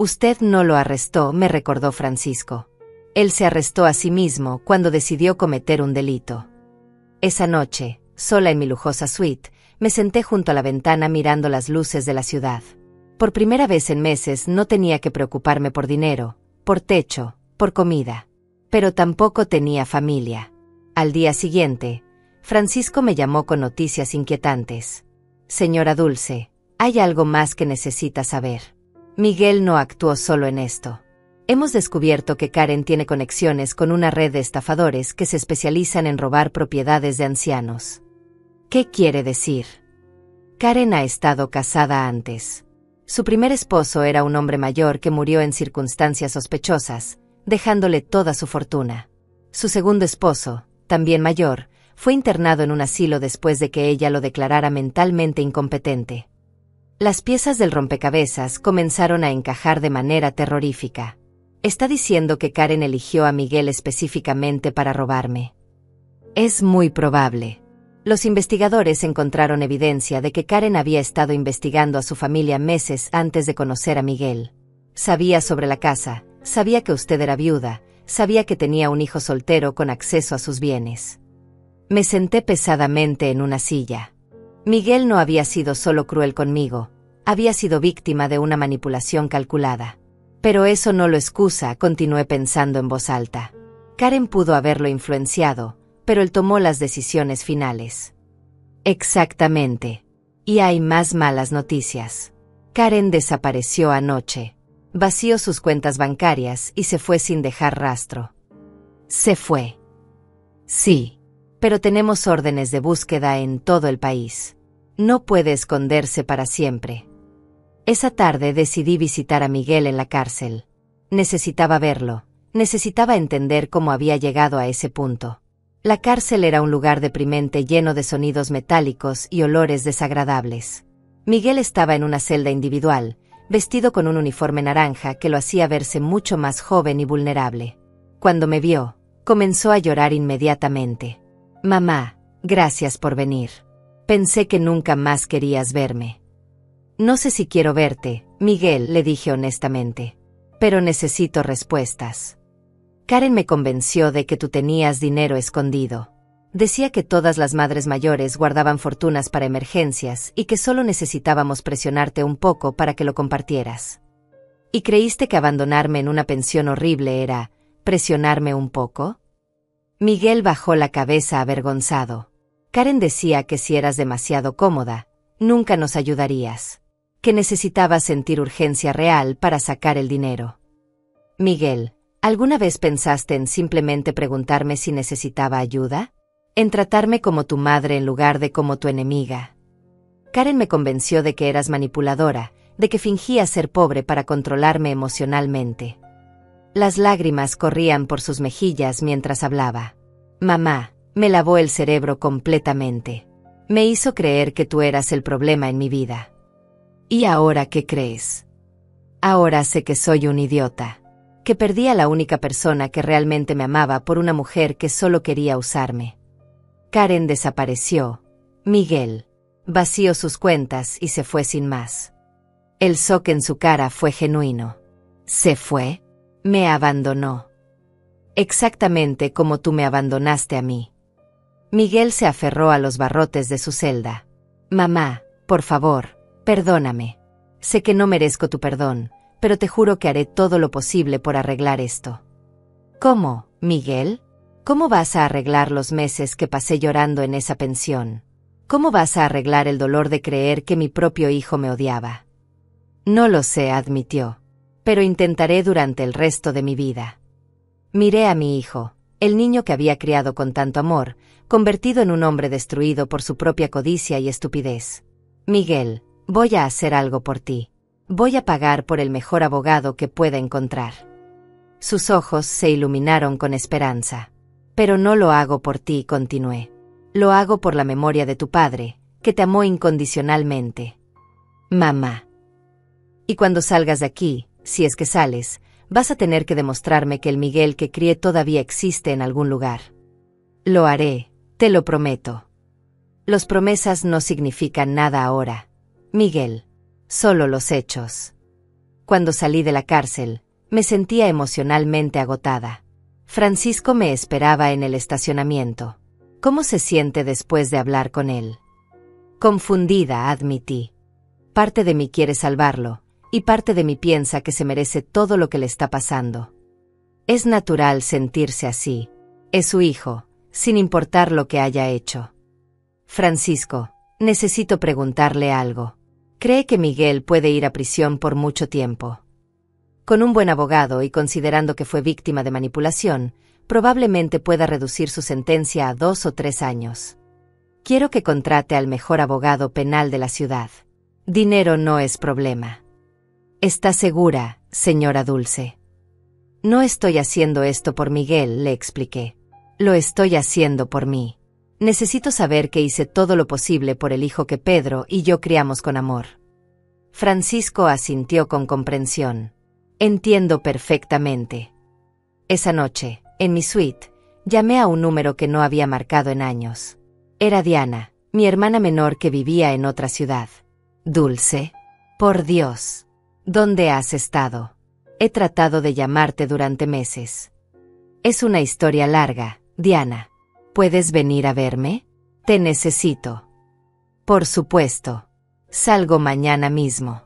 Speaker 1: «Usted no lo arrestó», me recordó Francisco. «Él se arrestó a sí mismo cuando decidió cometer un delito». Esa noche, sola en mi lujosa suite, me senté junto a la ventana mirando las luces de la ciudad. Por primera vez en meses no tenía que preocuparme por dinero, por techo, por comida. Pero tampoco tenía familia. Al día siguiente, Francisco me llamó con noticias inquietantes. «Señora Dulce, hay algo más que necesita saber. Miguel no actuó solo en esto. Hemos descubierto que Karen tiene conexiones con una red de estafadores que se especializan en robar propiedades de ancianos». «¿Qué quiere decir?». «Karen ha estado casada antes. Su primer esposo era un hombre mayor que murió en circunstancias sospechosas, dejándole toda su fortuna. Su segundo esposo, también mayor, fue internado en un asilo después de que ella lo declarara mentalmente incompetente. Las piezas del rompecabezas comenzaron a encajar de manera terrorífica. ¿Está diciendo que Karen eligió a Miguel específicamente para robarme? Es muy probable. Los investigadores encontraron evidencia de que Karen había estado investigando a su familia meses antes de conocer a Miguel. Sabía sobre la casa, sabía que usted era viuda, sabía que tenía un hijo soltero con acceso a sus bienes. Me senté pesadamente en una silla. Miguel no había sido solo cruel conmigo, había sido víctima de una manipulación calculada. Pero eso no lo excusa, continué pensando en voz alta. Karen pudo haberlo influenciado, pero él tomó las decisiones finales. Exactamente. Y hay más malas noticias. Karen desapareció anoche. Vació sus cuentas bancarias y se fue sin dejar rastro. ¿Se fue? Sí. Pero tenemos órdenes de búsqueda en todo el país. No puede esconderse para siempre. Esa tarde decidí visitar a Miguel en la cárcel. Necesitaba verlo. Necesitaba entender cómo había llegado a ese punto. La cárcel era un lugar deprimente lleno de sonidos metálicos y olores desagradables. Miguel estaba en una celda individual, vestido con un uniforme naranja que lo hacía verse mucho más joven y vulnerable. Cuando me vio, comenzó a llorar inmediatamente. Mamá, gracias por venir. Pensé que nunca más querías verme. No sé si quiero verte, Miguel, le dije honestamente. Pero necesito respuestas. Karen me convenció de que tú tenías dinero escondido. Decía que todas las madres mayores guardaban fortunas para emergencias y que solo necesitábamos presionarte un poco para que lo compartieras. ¿Y creíste que abandonarme en una pensión horrible era presionarme un poco? Miguel bajó la cabeza avergonzado. Karen decía que si eras demasiado cómoda, nunca nos ayudarías. Que necesitabas sentir urgencia real para sacar el dinero. Miguel, ¿alguna vez pensaste en simplemente preguntarme si necesitaba ayuda? En tratarme como tu madre en lugar de como tu enemiga. Karen me convenció de que eras manipuladora, de que fingías ser pobre para controlarme emocionalmente. Las lágrimas corrían por sus mejillas mientras hablaba. Mamá, me lavó el cerebro completamente. Me hizo creer que tú eras el problema en mi vida. ¿Y ahora qué crees? Ahora sé que soy un idiota. Que perdí a la única persona que realmente me amaba por una mujer que solo quería usarme. Karen desapareció. Miguel vació sus cuentas y se fue sin más. El shock en su cara fue genuino. ¿Se fue? Me abandonó. Exactamente como tú me abandonaste a mí. Miguel se aferró a los barrotes de su celda. Mamá, por favor, perdóname. Sé que no merezco tu perdón, pero te juro que haré todo lo posible por arreglar esto. ¿Cómo, Miguel? ¿Cómo vas a arreglar los meses que pasé llorando en esa pensión? ¿Cómo vas a arreglar el dolor de creer que mi propio hijo me odiaba? No lo sé, admitió, pero intentaré durante el resto de mi vida. Miré a mi hijo, el niño que había criado con tanto amor, convertido en un hombre destruido por su propia codicia y estupidez. Miguel, voy a hacer algo por ti. Voy a pagar por el mejor abogado que pueda encontrar. Sus ojos se iluminaron con esperanza. Pero no lo hago por ti, continué. Lo hago por la memoria de tu padre, que te amó incondicionalmente. Mamá. Y cuando salgas de aquí, si es que sales, vas a tener que demostrarme que el Miguel que crié todavía existe en algún lugar. Lo haré, te lo prometo. Las promesas no significan nada ahora, Miguel. Solo los hechos. Cuando salí de la cárcel, me sentía emocionalmente agotada. Francisco me esperaba en el estacionamiento. ¿Cómo se siente después de hablar con él? Confundida, admití. Parte de mí quiere salvarlo, y parte de mí piensa que se merece todo lo que le está pasando. Es natural sentirse así. Es su hijo, sin importar lo que haya hecho. Francisco, necesito preguntarle algo. ¿Cree que Miguel puede ir a prisión por mucho tiempo? Con un buen abogado y considerando que fue víctima de manipulación, probablemente pueda reducir su sentencia a 2 o 3 años. Quiero que contrate al mejor abogado penal de la ciudad. Dinero no es problema. ¿Está segura, señora Dulce? No estoy haciendo esto por Miguel, le expliqué. Lo estoy haciendo por mí. Necesito saber que hice todo lo posible por el hijo que Pedro y yo criamos con amor. Francisco asintió con comprensión. Entiendo perfectamente. Esa noche, en mi suite, llamé a un número que no había marcado en años. Era Diana, mi hermana menor que vivía en otra ciudad. Dulce. Por Dios. ¿Dónde has estado? He tratado de llamarte durante meses. Es una historia larga, Diana. ¿Puedes venir a verme? Te necesito. Por supuesto. Salgo mañana mismo.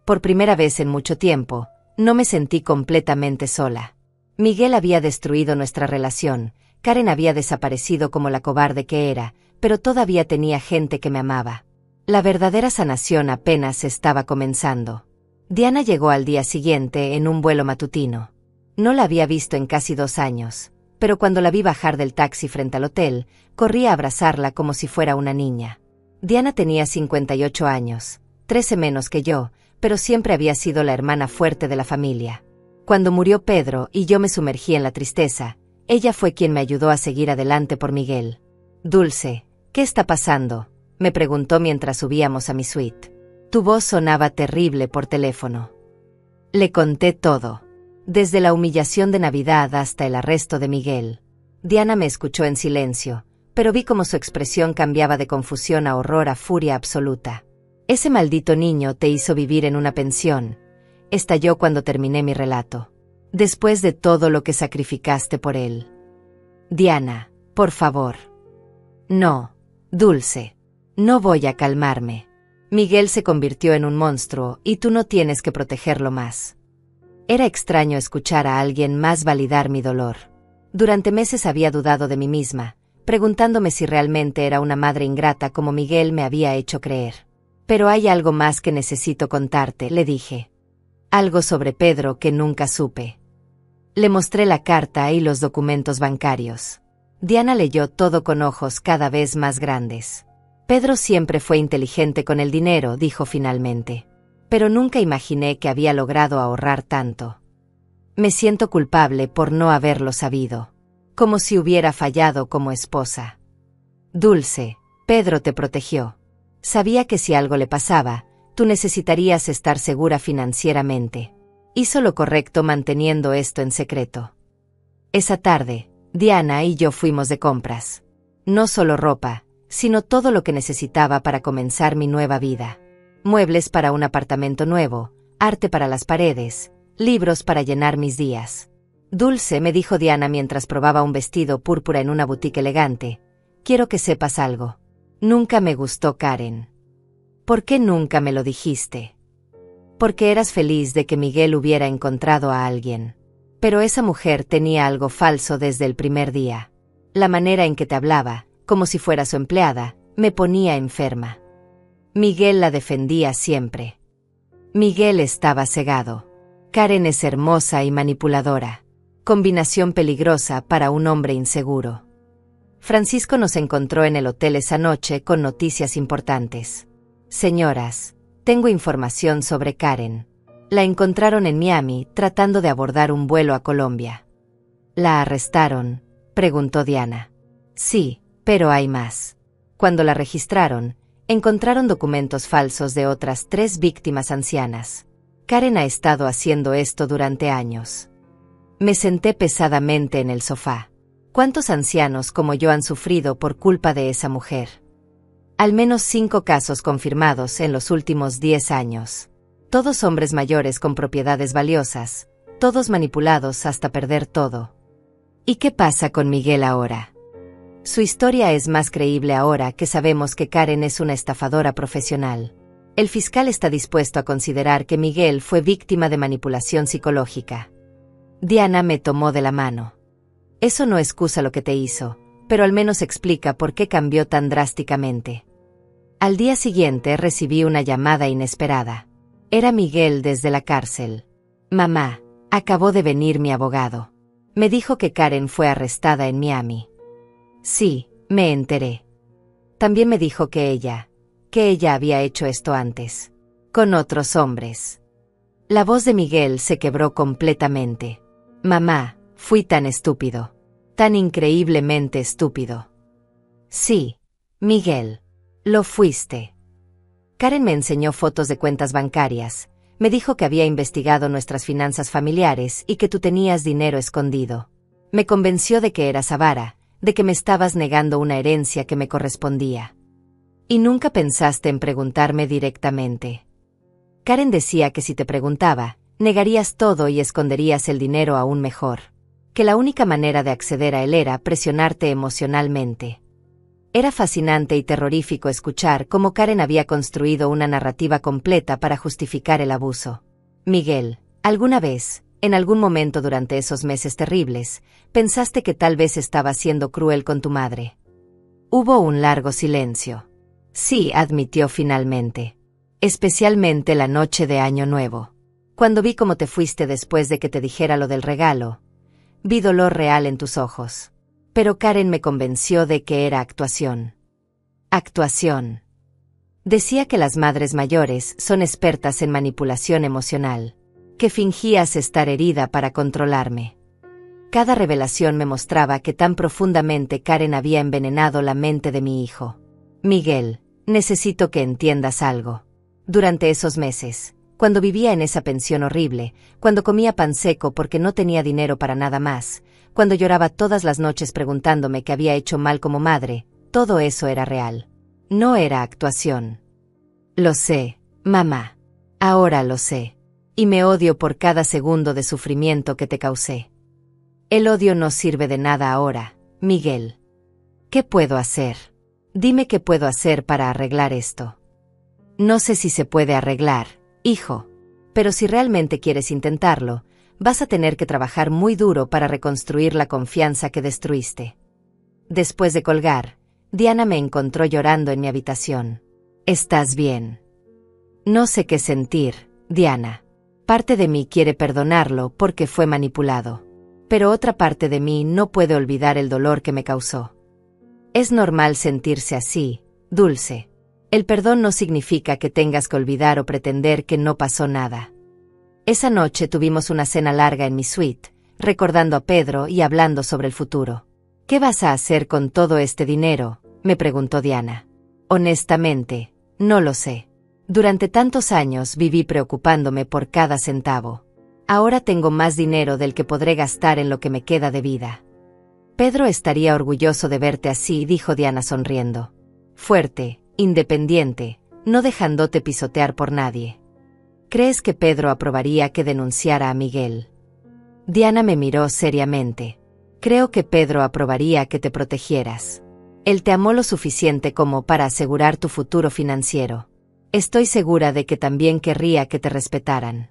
Speaker 1: Por primera vez en mucho tiempo, no me sentí completamente sola. Miguel había destruido nuestra relación, Karen había desaparecido como la cobarde que era, pero todavía tenía gente que me amaba. La verdadera sanación apenas estaba comenzando. Diana llegó al día siguiente en un vuelo matutino. No la había visto en casi 2 años, pero cuando la vi bajar del taxi frente al hotel, corrí a abrazarla como si fuera una niña. Diana tenía 58 años, 13 menos que yo, pero siempre había sido la hermana fuerte de la familia. Cuando murió Pedro y yo me sumergí en la tristeza, ella fue quien me ayudó a seguir adelante por Miguel. Dulce, ¿qué está pasando?, me preguntó mientras subíamos a mi suite. Tu voz sonaba terrible por teléfono. Le conté todo, desde la humillación de Navidad hasta el arresto de Miguel. Diana me escuchó en silencio, pero vi cómo su expresión cambiaba de confusión a horror a furia absoluta. Ese maldito niño te hizo vivir en una pensión, estalló cuando terminé mi relato. Después de todo lo que sacrificaste por él. Diana, por favor. No, Dulce. No voy a calmarme. Miguel se convirtió en un monstruo y tú no tienes que protegerlo más. Era extraño escuchar a alguien más validar mi dolor. Durante meses había dudado de mí misma, preguntándome si realmente era una madre ingrata como Miguel me había hecho creer. Pero hay algo más que necesito contarte, le dije. Algo sobre Pedro que nunca supe. Le mostré la carta y los documentos bancarios. Diana leyó todo con ojos cada vez más grandes. Pedro siempre fue inteligente con el dinero, dijo finalmente. Pero nunca imaginé que había logrado ahorrar tanto. Me siento culpable por no haberlo sabido. Como si hubiera fallado como esposa. Dulce, Pedro te protegió. Sabía que si algo le pasaba, tú necesitarías estar segura financieramente. Hizo lo correcto manteniendo esto en secreto. Esa tarde, Diana y yo fuimos de compras. No solo ropa, sino todo lo que necesitaba para comenzar mi nueva vida. Muebles para un apartamento nuevo, arte para las paredes, libros para llenar mis días. Dulce, me dijo Diana mientras probaba un vestido púrpura en una boutique elegante. Quiero que sepas algo. Nunca me gustó Karen. ¿Por qué nunca me lo dijiste? Porque eras feliz de que Miguel hubiera encontrado a alguien. Pero esa mujer tenía algo falso desde el primer día. La manera en que te hablaba, como si fuera su empleada, me ponía enferma. Miguel la defendía siempre. Miguel estaba cegado. Karen es hermosa y manipuladora. Combinación peligrosa para un hombre inseguro. Francisco nos encontró en el hotel esa noche con noticias importantes. Señoras, tengo información sobre Karen. La encontraron en Miami tratando de abordar un vuelo a Colombia. ¿La arrestaron?, preguntó Diana. Sí, pero hay más. Cuando la registraron, encontraron documentos falsos de otras 3 víctimas ancianas. Karen ha estado haciendo esto durante años. Me senté pesadamente en el sofá. ¿Cuántos ancianos como yo han sufrido por culpa de esa mujer? Al menos 5 casos confirmados en los últimos 10 años. Todos hombres mayores con propiedades valiosas, todos manipulados hasta perder todo. ¿Y qué pasa con Miguel ahora? Su historia es más creíble ahora que sabemos que Karen es una estafadora profesional. El fiscal está dispuesto a considerar que Miguel fue víctima de manipulación psicológica. Diana me tomó de la mano. Eso no excusa lo que te hizo, pero al menos explica por qué cambió tan drásticamente. Al día siguiente recibí una llamada inesperada. Era Miguel desde la cárcel. Mamá, acabó de venir mi abogado. Me dijo que Karen fue arrestada en Miami. Sí, me enteré. También me dijo que ella había hecho esto antes. Con otros hombres. La voz de Miguel se quebró completamente. Mamá, fui tan estúpido. Tan increíblemente estúpido. Sí, Miguel. Lo fuiste. Karen me enseñó fotos de cuentas bancarias. Me dijo que había investigado nuestras finanzas familiares y que tú tenías dinero escondido. Me convenció de que eras avara, de que me estabas negando una herencia que me correspondía. Y nunca pensaste en preguntarme directamente. Karen decía que si te preguntaba, negarías todo y esconderías el dinero aún mejor. Que la única manera de acceder a él era presionarte emocionalmente. Era fascinante y terrorífico escuchar cómo Karen había construido una narrativa completa para justificar el abuso. Miguel, ¿alguna vez, en algún momento durante esos meses terribles, pensaste que tal vez estaba siendo cruel con tu madre? Hubo un largo silencio. Sí, admitió finalmente. Especialmente la noche de Año Nuevo. Cuando vi cómo te fuiste después de que te dijera lo del regalo, vi dolor real en tus ojos. Pero Karen me convenció de que era actuación. Actuación. Decía que las madres mayores son expertas en manipulación emocional, que fingías estar herida para controlarme. Cada revelación me mostraba que tan profundamente Karen había envenenado la mente de mi hijo. Miguel, necesito que entiendas algo. Durante esos meses, cuando vivía en esa pensión horrible, cuando comía pan seco porque no tenía dinero para nada más, cuando lloraba todas las noches preguntándome qué había hecho mal como madre, todo eso era real. No era actuación. Lo sé, mamá. Ahora lo sé. Y me odio por cada segundo de sufrimiento que te causé. El odio no sirve de nada ahora, Miguel. ¿Qué puedo hacer? Dime qué puedo hacer para arreglar esto. No sé si se puede arreglar, hijo. Pero si realmente quieres intentarlo, vas a tener que trabajar muy duro para reconstruir la confianza que destruiste. Después de colgar, Diana me encontró llorando en mi habitación. ¿Estás bien? No sé qué sentir, Diana. Parte de mí quiere perdonarlo porque fue manipulado. Pero otra parte de mí no puede olvidar el dolor que me causó. Es normal sentirse así, Dulce. El perdón no significa que tengas que olvidar o pretender que no pasó nada. Esa noche tuvimos una cena larga en mi suite, recordando a Pedro y hablando sobre el futuro. ¿Qué vas a hacer con todo este dinero?, me preguntó Diana. Honestamente, no lo sé. Durante tantos años viví preocupándome por cada centavo. Ahora tengo más dinero del que podré gastar en lo que me queda de vida. Pedro estaría orgulloso de verte así, dijo Diana sonriendo. Fuerte, independiente, no dejándote pisotear por nadie. ¿Crees que Pedro aprobaría que denunciara a Miguel? Diana me miró seriamente. Creo que Pedro aprobaría que te protegieras. Él te amó lo suficiente como para asegurar tu futuro financiero. Estoy segura de que también querría que te respetaran.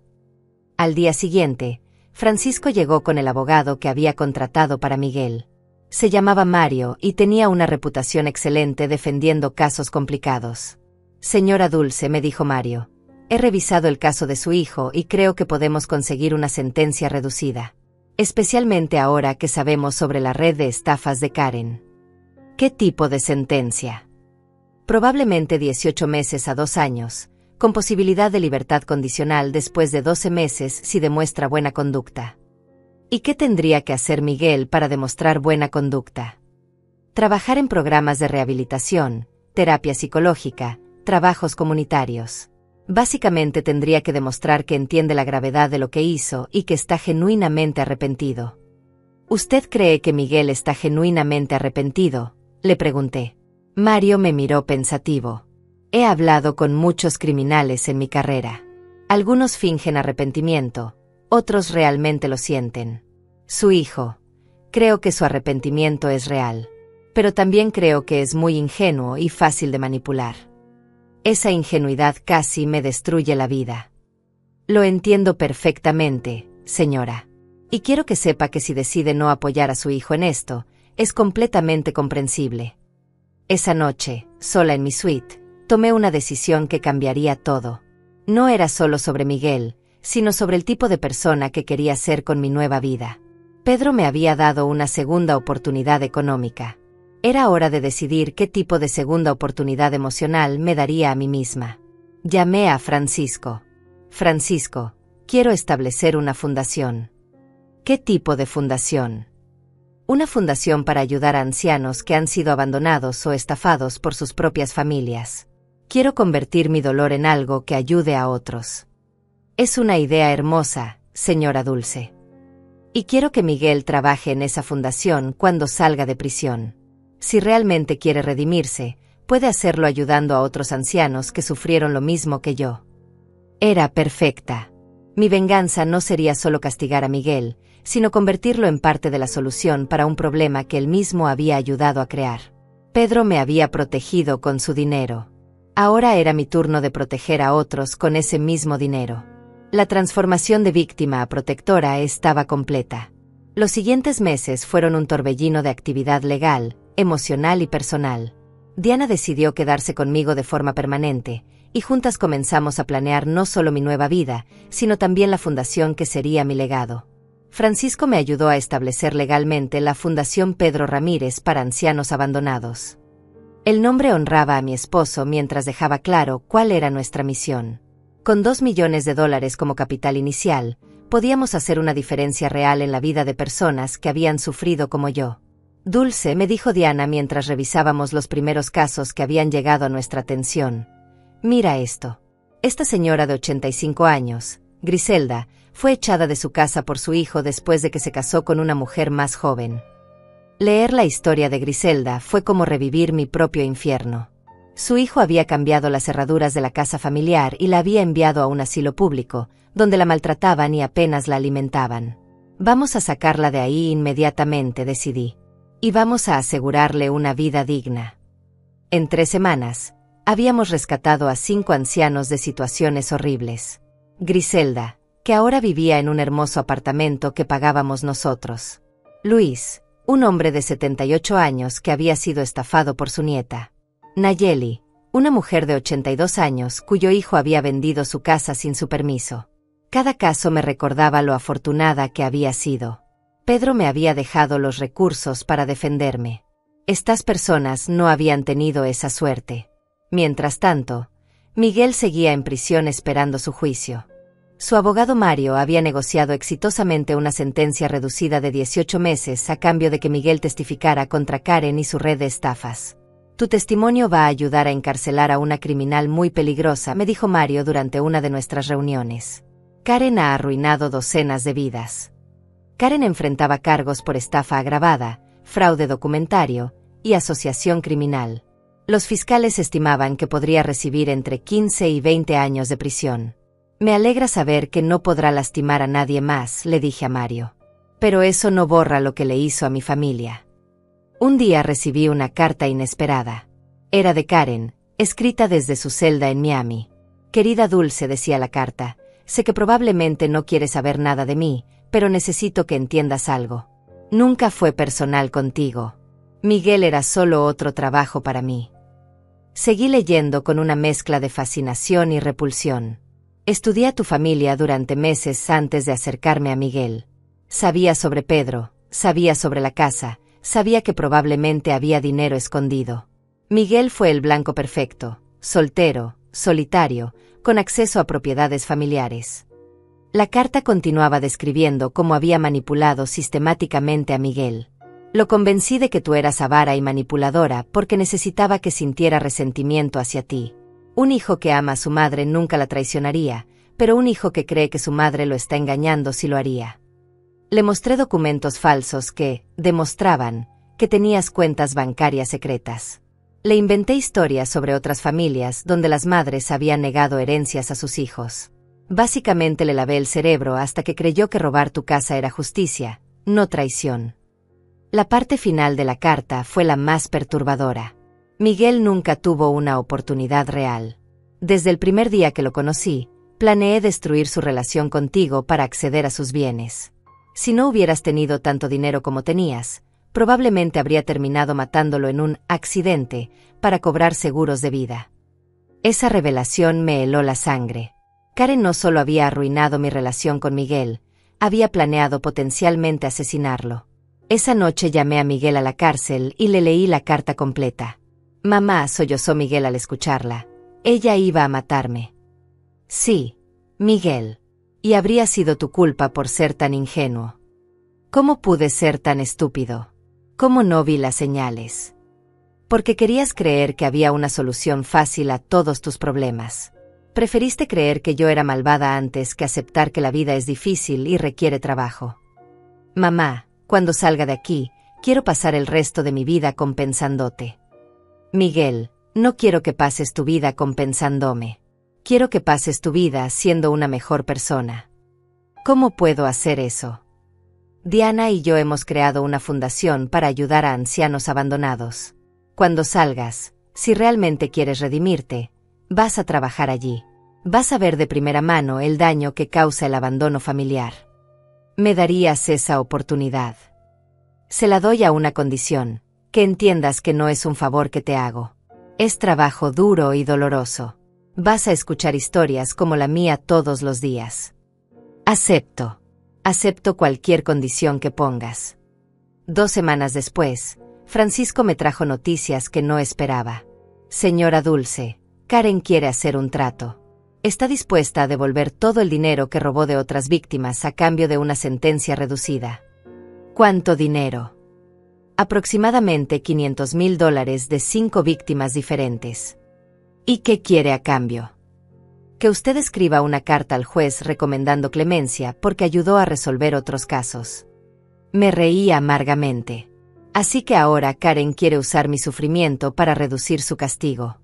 Speaker 1: Al día siguiente, Francisco llegó con el abogado que había contratado para Miguel. Se llamaba Mario y tenía una reputación excelente defendiendo casos complicados. Señora Dulce, me dijo Mario, he revisado el caso de su hijo y creo que podemos conseguir una sentencia reducida. Especialmente ahora que sabemos sobre la red de estafas de Karen. ¿Qué tipo de sentencia? Probablemente 18 meses a 2 años, con posibilidad de libertad condicional después de 12 meses si demuestra buena conducta. ¿Y qué tendría que hacer Miguel para demostrar buena conducta? Trabajar en programas de rehabilitación, terapia psicológica, trabajos comunitarios. Básicamente tendría que demostrar que entiende la gravedad de lo que hizo y que está genuinamente arrepentido. ¿Usted cree que Miguel está genuinamente arrepentido?, le pregunté. Mario me miró pensativo. He hablado con muchos criminales en mi carrera. Algunos fingen arrepentimiento, otros realmente lo sienten. Su hijo. Creo que su arrepentimiento es real. Pero también creo que es muy ingenuo y fácil de manipular. Esa ingenuidad casi me destruye la vida. Lo entiendo perfectamente, señora. Y quiero que sepa que si decide no apoyar a su hijo en esto, es completamente comprensible. Esa noche, sola en mi suite, tomé una decisión que cambiaría todo. No era solo sobre Miguel, sino sobre el tipo de persona que quería ser con mi nueva vida. Pedro me había dado una segunda oportunidad económica. Era hora de decidir qué tipo de segunda oportunidad emocional me daría a mí misma. Llamé a Francisco. Francisco, quiero establecer una fundación. ¿Qué tipo de fundación? Una fundación para ayudar a ancianos que han sido abandonados o estafados por sus propias familias. Quiero convertir mi dolor en algo que ayude a otros. Es una idea hermosa, señora Dulce. Y quiero que Miguel trabaje en esa fundación cuando salga de prisión. Si realmente quiere redimirse, puede hacerlo ayudando a otros ancianos que sufrieron lo mismo que yo. Era perfecta. Mi venganza no sería solo castigar a Miguel, sino convertirlo en parte de la solución para un problema que él mismo había ayudado a crear. Pedro me había protegido con su dinero. Ahora era mi turno de proteger a otros con ese mismo dinero. La transformación de víctima a protectora estaba completa. Los siguientes meses fueron un torbellino de actividad legal, emocional y personal. Diana decidió quedarse conmigo de forma permanente, y juntas comenzamos a planear no solo mi nueva vida, sino también la fundación que sería mi legado. Francisco me ayudó a establecer legalmente la Fundación Pedro Ramírez para Ancianos Abandonados. El nombre honraba a mi esposo mientras dejaba claro cuál era nuestra misión. Con $2 millones como capital inicial, podíamos hacer una diferencia real en la vida de personas que habían sufrido como yo. Dulce, me dijo Diana mientras revisábamos los primeros casos que habían llegado a nuestra atención. Mira esto. Esta señora de 85 años, Griselda, fue echada de su casa por su hijo después de que se casó con una mujer más joven. Leer la historia de Griselda fue como revivir mi propio infierno. Su hijo había cambiado las cerraduras de la casa familiar y la había enviado a un asilo público, donde la maltrataban y apenas la alimentaban. Vamos a sacarla de ahí inmediatamente, decidí. Y vamos a asegurarle una vida digna. En 3 semanas, habíamos rescatado a 5 ancianos de situaciones horribles. Griselda, que ahora vivía en un hermoso apartamento que pagábamos nosotros. Luis, un hombre de 78 años que había sido estafado por su nieta. Nayeli, una mujer de 82 años cuyo hijo había vendido su casa sin su permiso. Cada caso me recordaba lo afortunada que había sido. Pedro me había dejado los recursos para defenderme. Estas personas no habían tenido esa suerte. Mientras tanto, Miguel seguía en prisión esperando su juicio. Su abogado Mario había negociado exitosamente una sentencia reducida de 18 meses a cambio de que Miguel testificara contra Karen y su red de estafas. Tu testimonio va a ayudar a encarcelar a una criminal muy peligrosa, me dijo Mario durante una de nuestras reuniones. Karen ha arruinado docenas de vidas. Karen enfrentaba cargos por estafa agravada, fraude documentario y asociación criminal. Los fiscales estimaban que podría recibir entre 15 y 20 años de prisión. Me alegra saber que no podrá lastimar a nadie más, le dije a Mario. Pero eso no borra lo que le hizo a mi familia. Un día recibí una carta inesperada. Era de Karen, escrita desde su celda en Miami. Querida Dulce, decía la carta, sé que probablemente no quieres saber nada de mí, pero necesito que entiendas algo. Nunca fue personal contigo. Miguel era solo otro trabajo para mí. Seguí leyendo con una mezcla de fascinación y repulsión. Estudié a tu familia durante meses antes de acercarme a Miguel. Sabía sobre Pedro, sabía sobre la casa, sabía que probablemente había dinero escondido. Miguel fue el blanco perfecto, soltero, solitario, con acceso a propiedades familiares. La carta continuaba describiendo cómo había manipulado sistemáticamente a Miguel. Lo convencí de que tú eras avara y manipuladora porque necesitaba que sintiera resentimiento hacia ti. Un hijo que ama a su madre nunca la traicionaría, pero un hijo que cree que su madre lo está engañando sí lo haría. Le mostré documentos falsos que demostraban que tenías cuentas bancarias secretas. Le inventé historias sobre otras familias donde las madres habían negado herencias a sus hijos. Básicamente le lavé el cerebro hasta que creyó que robar tu casa era justicia, no traición. La parte final de la carta fue la más perturbadora. Miguel nunca tuvo una oportunidad real. Desde el primer día que lo conocí, planeé destruir su relación contigo para acceder a sus bienes. Si no hubieras tenido tanto dinero como tenías, probablemente habría terminado matándolo en un accidente para cobrar seguros de vida. Esa revelación me heló la sangre. Karen no solo había arruinado mi relación con Miguel, había planeado potencialmente asesinarlo. Esa noche llamé a Miguel a la cárcel y le leí la carta completa. Mamá, sollozó Miguel al escucharla. Ella iba a matarme. Sí, Miguel. Y habría sido tu culpa por ser tan ingenuo. ¿Cómo pude ser tan estúpido? ¿Cómo no vi las señales? Porque querías creer que había una solución fácil a todos tus problemas. Preferiste creer que yo era malvada antes que aceptar que la vida es difícil y requiere trabajo. Mamá, cuando salga de aquí, quiero pasar el resto de mi vida compensándote. Miguel, no quiero que pases tu vida compensándome. Quiero que pases tu vida siendo una mejor persona. ¿Cómo puedo hacer eso? Diana y yo hemos creado una fundación para ayudar a ancianos abandonados. Cuando salgas, si realmente quieres redimirte, vas a trabajar allí. Vas a ver de primera mano el daño que causa el abandono familiar. ¿Me darías esa oportunidad? Se la doy a una condición, que entiendas que no es un favor que te hago. Es trabajo duro y doloroso. Vas a escuchar historias como la mía todos los días. Acepto. Acepto cualquier condición que pongas. 2 semanas después, Francisco me trajo noticias que no esperaba. Señora Dulce, Karen quiere hacer un trato. Está dispuesta a devolver todo el dinero que robó de otras víctimas a cambio de una sentencia reducida. ¿Cuánto dinero? Aproximadamente $500,000 de 5 víctimas diferentes. ¿Y qué quiere a cambio? Que usted escriba una carta al juez recomendando clemencia porque ayudó a resolver otros casos. Me reí amargamente. Así que ahora Karen quiere usar mi sufrimiento para reducir su castigo.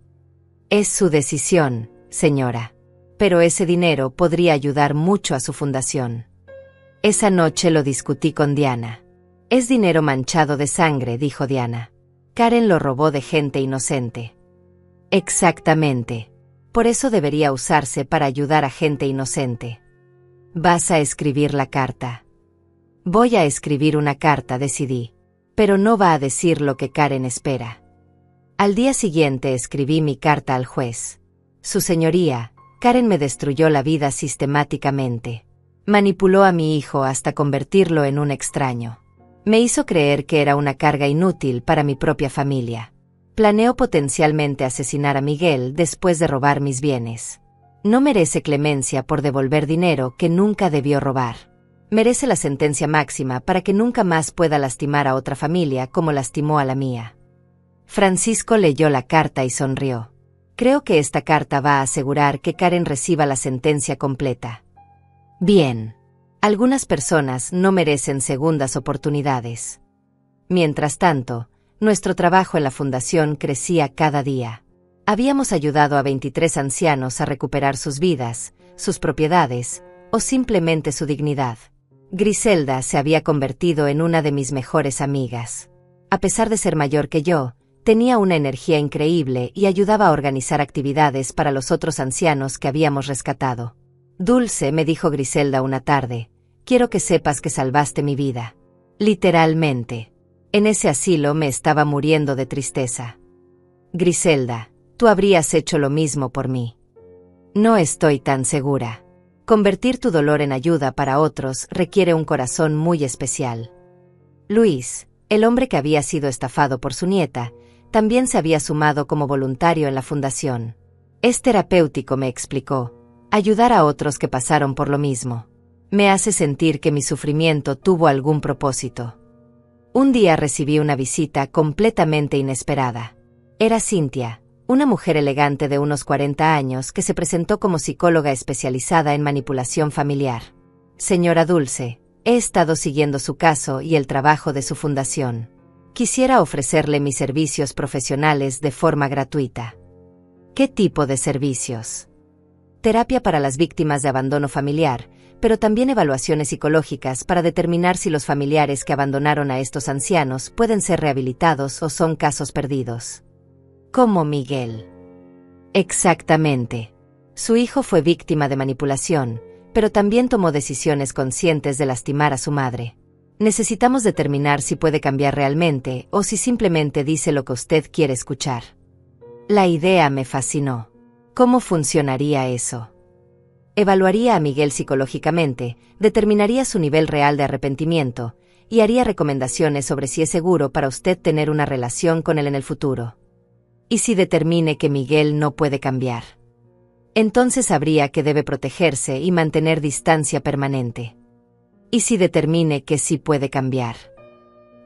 Speaker 1: Es su decisión, señora. Pero ese dinero podría ayudar mucho a su fundación. Esa noche lo discutí con Diana. Es dinero manchado de sangre, dijo Diana. Karen lo robó de gente inocente. Exactamente. Por eso debería usarse para ayudar a gente inocente. ¿Vas a escribir la carta? Voy a escribir una carta, decidí. Pero no va a decir lo que Karen espera. Al día siguiente escribí mi carta al juez. Su señoría, Karen me destruyó la vida sistemáticamente. Manipuló a mi hijo hasta convertirlo en un extraño. Me hizo creer que era una carga inútil para mi propia familia. Planeó potencialmente asesinar a Miguel después de robar mis bienes. No merece clemencia por devolver dinero que nunca debió robar. Merece la sentencia máxima para que nunca más pueda lastimar a otra familia como lastimó a la mía. Francisco leyó la carta y sonrió. Creo que esta carta va a asegurar que Karen reciba la sentencia completa. Bien. Algunas personas no merecen segundas oportunidades. Mientras tanto, nuestro trabajo en la fundación crecía cada día. Habíamos ayudado a 23 ancianos a recuperar sus vidas, sus propiedades, o simplemente su dignidad. Griselda se había convertido en una de mis mejores amigas. A pesar de ser mayor que yo, tenía una energía increíble y ayudaba a organizar actividades para los otros ancianos que habíamos rescatado. Dulce, me dijo Griselda una tarde, quiero que sepas que salvaste mi vida. Literalmente. En ese asilo me estaba muriendo de tristeza. Griselda, tú habrías hecho lo mismo por mí. No estoy tan segura. Convertir tu dolor en ayuda para otros requiere un corazón muy especial. Luis, el hombre que había sido estafado por su nieta, también se había sumado como voluntario en la fundación. Es terapéutico, me explicó, ayudar a otros que pasaron por lo mismo. Me hace sentir que mi sufrimiento tuvo algún propósito. Un día recibí una visita completamente inesperada. Era Cintia, una mujer elegante de unos 40 años que se presentó como psicóloga especializada en manipulación familiar. Señora Dulce, he estado siguiendo su caso y el trabajo de su fundación. Quisiera ofrecerle mis servicios profesionales de forma gratuita. ¿Qué tipo de servicios? Terapia para las víctimas de abandono familiar, pero también evaluaciones psicológicas para determinar si los familiares que abandonaron a estos ancianos pueden ser rehabilitados o son casos perdidos. ¿Cómo Miguel? Exactamente. Su hijo fue víctima de manipulación, pero también tomó decisiones conscientes de lastimar a su madre. Necesitamos determinar si puede cambiar realmente o si simplemente dice lo que usted quiere escuchar. La idea me fascinó. ¿Cómo funcionaría eso? Evaluaría a Miguel psicológicamente, determinaría su nivel real de arrepentimiento, y haría recomendaciones sobre si es seguro para usted tener una relación con él en el futuro. ¿Y si determine que Miguel no puede cambiar? Entonces sabría que debe protegerse y mantener distancia permanente. ¿Y si determine que sí puede cambiar?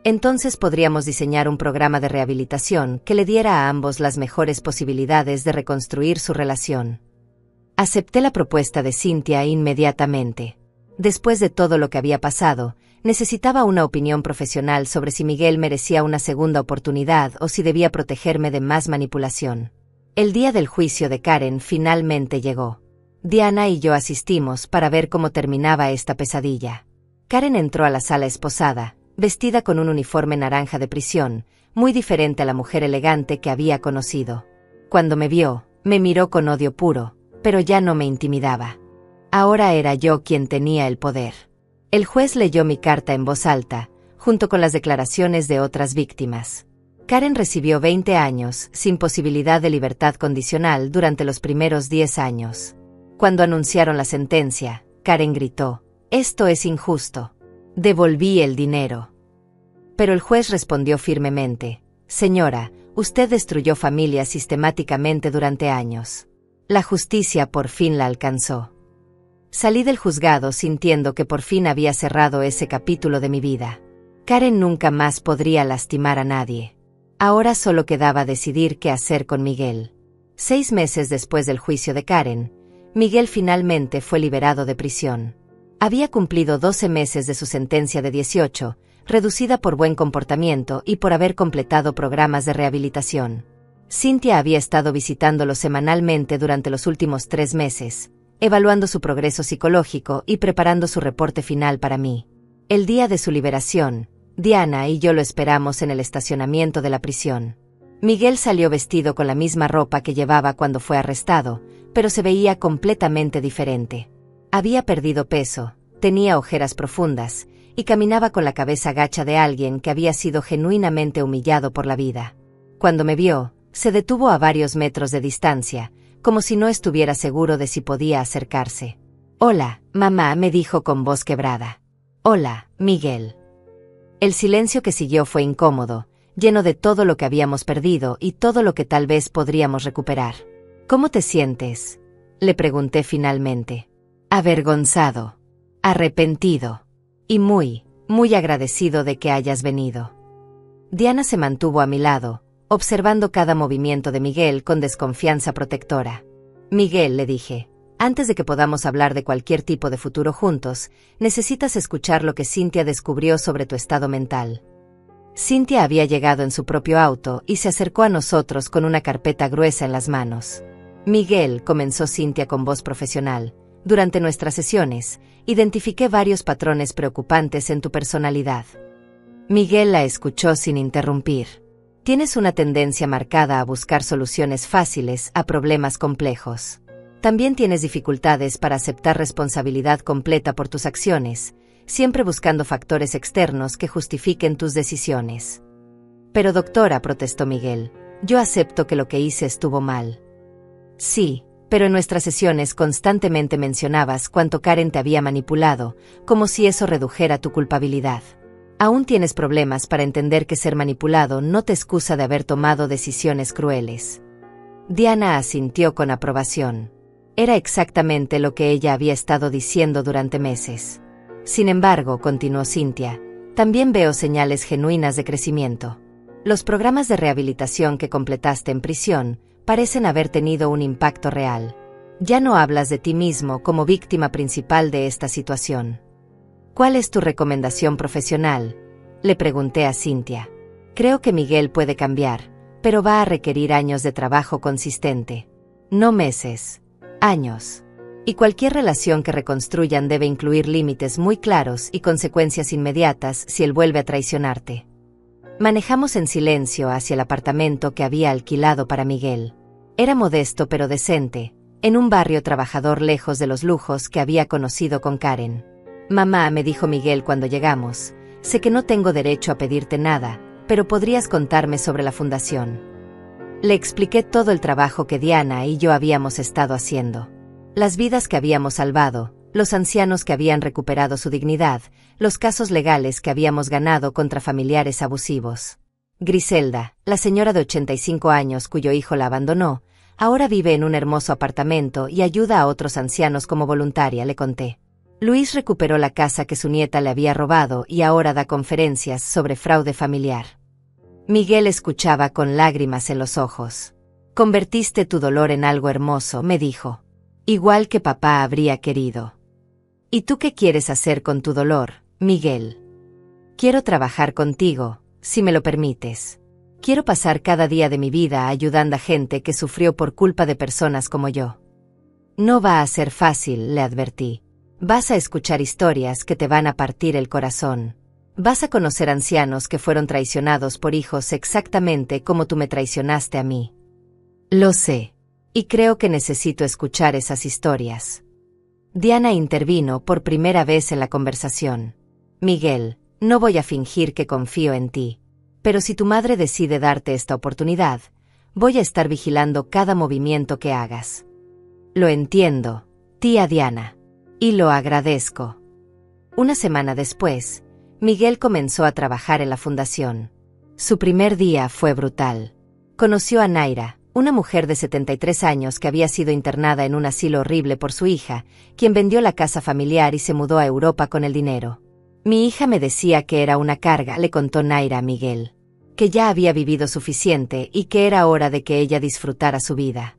Speaker 1: Entonces podríamos diseñar un programa de rehabilitación que le diera a ambos las mejores posibilidades de reconstruir su relación. Acepté la propuesta de Cynthia inmediatamente. Después de todo lo que había pasado, necesitaba una opinión profesional sobre si Miguel merecía una segunda oportunidad o si debía protegerme de más manipulación. El día del juicio de Karen finalmente llegó. Diana y yo asistimos para ver cómo terminaba esta pesadilla. Karen entró a la sala esposada, vestida con un uniforme naranja de prisión, muy diferente a la mujer elegante que había conocido. Cuando me vio, me miró con odio puro, pero ya no me intimidaba. Ahora era yo quien tenía el poder. El juez leyó mi carta en voz alta, junto con las declaraciones de otras víctimas. Karen recibió 20 años, sin posibilidad de libertad condicional durante los primeros 10 años. Cuando anunciaron la sentencia, Karen gritó: «Esto es injusto. Devolví el dinero». Pero el juez respondió firmemente: «Señora, usted destruyó familias sistemáticamente durante años. La justicia por fin la alcanzó». Salí del juzgado sintiendo que por fin había cerrado ese capítulo de mi vida. Karen nunca más podría lastimar a nadie. Ahora solo quedaba decidir qué hacer con Miguel. 6 meses después del juicio de Karen, Miguel finalmente fue liberado de prisión. Había cumplido 12 meses de su sentencia de 18, reducida por buen comportamiento y por haber completado programas de rehabilitación. Cynthia había estado visitándolo semanalmente durante los últimos 3 meses, evaluando su progreso psicológico y preparando su reporte final para mí. El día de su liberación, Diana y yo lo esperamos en el estacionamiento de la prisión. Miguel salió vestido con la misma ropa que llevaba cuando fue arrestado, pero se veía completamente diferente. Había perdido peso, tenía ojeras profundas, y caminaba con la cabeza gacha de alguien que había sido genuinamente humillado por la vida. Cuando me vio, se detuvo a varios metros de distancia, como si no estuviera seguro de si podía acercarse. «Hola, mamá», me dijo con voz quebrada. «Hola, Miguel». El silencio que siguió fue incómodo, lleno de todo lo que habíamos perdido y todo lo que tal vez podríamos recuperar. «¿Cómo te sientes?», le pregunté finalmente. «Avergonzado, arrepentido y muy, muy agradecido de que hayas venido». Diana se mantuvo a mi lado, observando cada movimiento de Miguel con desconfianza protectora. «Miguel», le dije, «antes de que podamos hablar de cualquier tipo de futuro juntos, necesitas escuchar lo que Cynthia descubrió sobre tu estado mental». Cynthia había llegado en su propio auto y se acercó a nosotros con una carpeta gruesa en las manos. «Miguel», comenzó Cynthia con voz profesional, «durante nuestras sesiones, identifiqué varios patrones preocupantes en tu personalidad». Miguel la escuchó sin interrumpir. «Tienes una tendencia marcada a buscar soluciones fáciles a problemas complejos. También tienes dificultades para aceptar responsabilidad completa por tus acciones, siempre buscando factores externos que justifiquen tus decisiones». «Pero doctora», protestó Miguel, «yo acepto que lo que hice estuvo mal». «Sí, pero en nuestras sesiones constantemente mencionabas cuánto Karen te había manipulado, como si eso redujera tu culpabilidad. Aún tienes problemas para entender que ser manipulado no te excusa de haber tomado decisiones crueles». Diana asintió con aprobación. Era exactamente lo que ella había estado diciendo durante meses. «Sin embargo», continuó Cynthia, «también veo señales genuinas de crecimiento. Los programas de rehabilitación que completaste en prisión parecen haber tenido un impacto real. Ya no hablas de ti mismo como víctima principal de esta situación». «¿Cuál es tu recomendación profesional?», le pregunté a Cynthia. «Creo que Miguel puede cambiar, pero va a requerir años de trabajo consistente. No meses, años. Y cualquier relación que reconstruyan debe incluir límites muy claros y consecuencias inmediatas si él vuelve a traicionarte». Manejamos en silencio hacia el apartamento que había alquilado para Miguel. Era modesto pero decente, en un barrio trabajador lejos de los lujos que había conocido con Karen. «Mamá», me dijo Miguel cuando llegamos, «sé que no tengo derecho a pedirte nada, pero podrías contarme sobre la fundación». Le expliqué todo el trabajo que Diana y yo habíamos estado haciendo. Las vidas que habíamos salvado, los ancianos que habían recuperado su dignidad, los casos legales que habíamos ganado contra familiares abusivos. Griselda, la señora de 85 años cuyo hijo la abandonó, ahora vive en un hermoso apartamento y ayuda a otros ancianos como voluntaria, le conté. Luis recuperó la casa que su nieta le había robado y ahora da conferencias sobre fraude familiar. Miguel escuchaba con lágrimas en los ojos. Convertiste tu dolor en algo hermoso, me dijo. Igual que papá habría querido. ¿Y tú qué quieres hacer con tu dolor, Miguel? Quiero trabajar contigo, si me lo permites. Quiero pasar cada día de mi vida ayudando a gente que sufrió por culpa de personas como yo. No va a ser fácil, le advertí. Vas a escuchar historias que te van a partir el corazón. Vas a conocer ancianos que fueron traicionados por hijos exactamente como tú me traicionaste a mí. Lo sé. Y creo que necesito escuchar esas historias. Diana intervino por primera vez en la conversación. Miguel, no voy a fingir que confío en ti. Pero si tu madre decide darte esta oportunidad, voy a estar vigilando cada movimiento que hagas. Lo entiendo, tía Diana. Y lo agradezco. Una semana después, Miguel comenzó a trabajar en la fundación. Su primer día fue brutal. Conoció a Naira, una mujer de 73 años que había sido internada en un asilo horrible por su hija, quien vendió la casa familiar y se mudó a Europa con el dinero. Mi hija me decía que era una carga, le contó Naira a Miguel. Que ya había vivido suficiente y que era hora de que ella disfrutara su vida.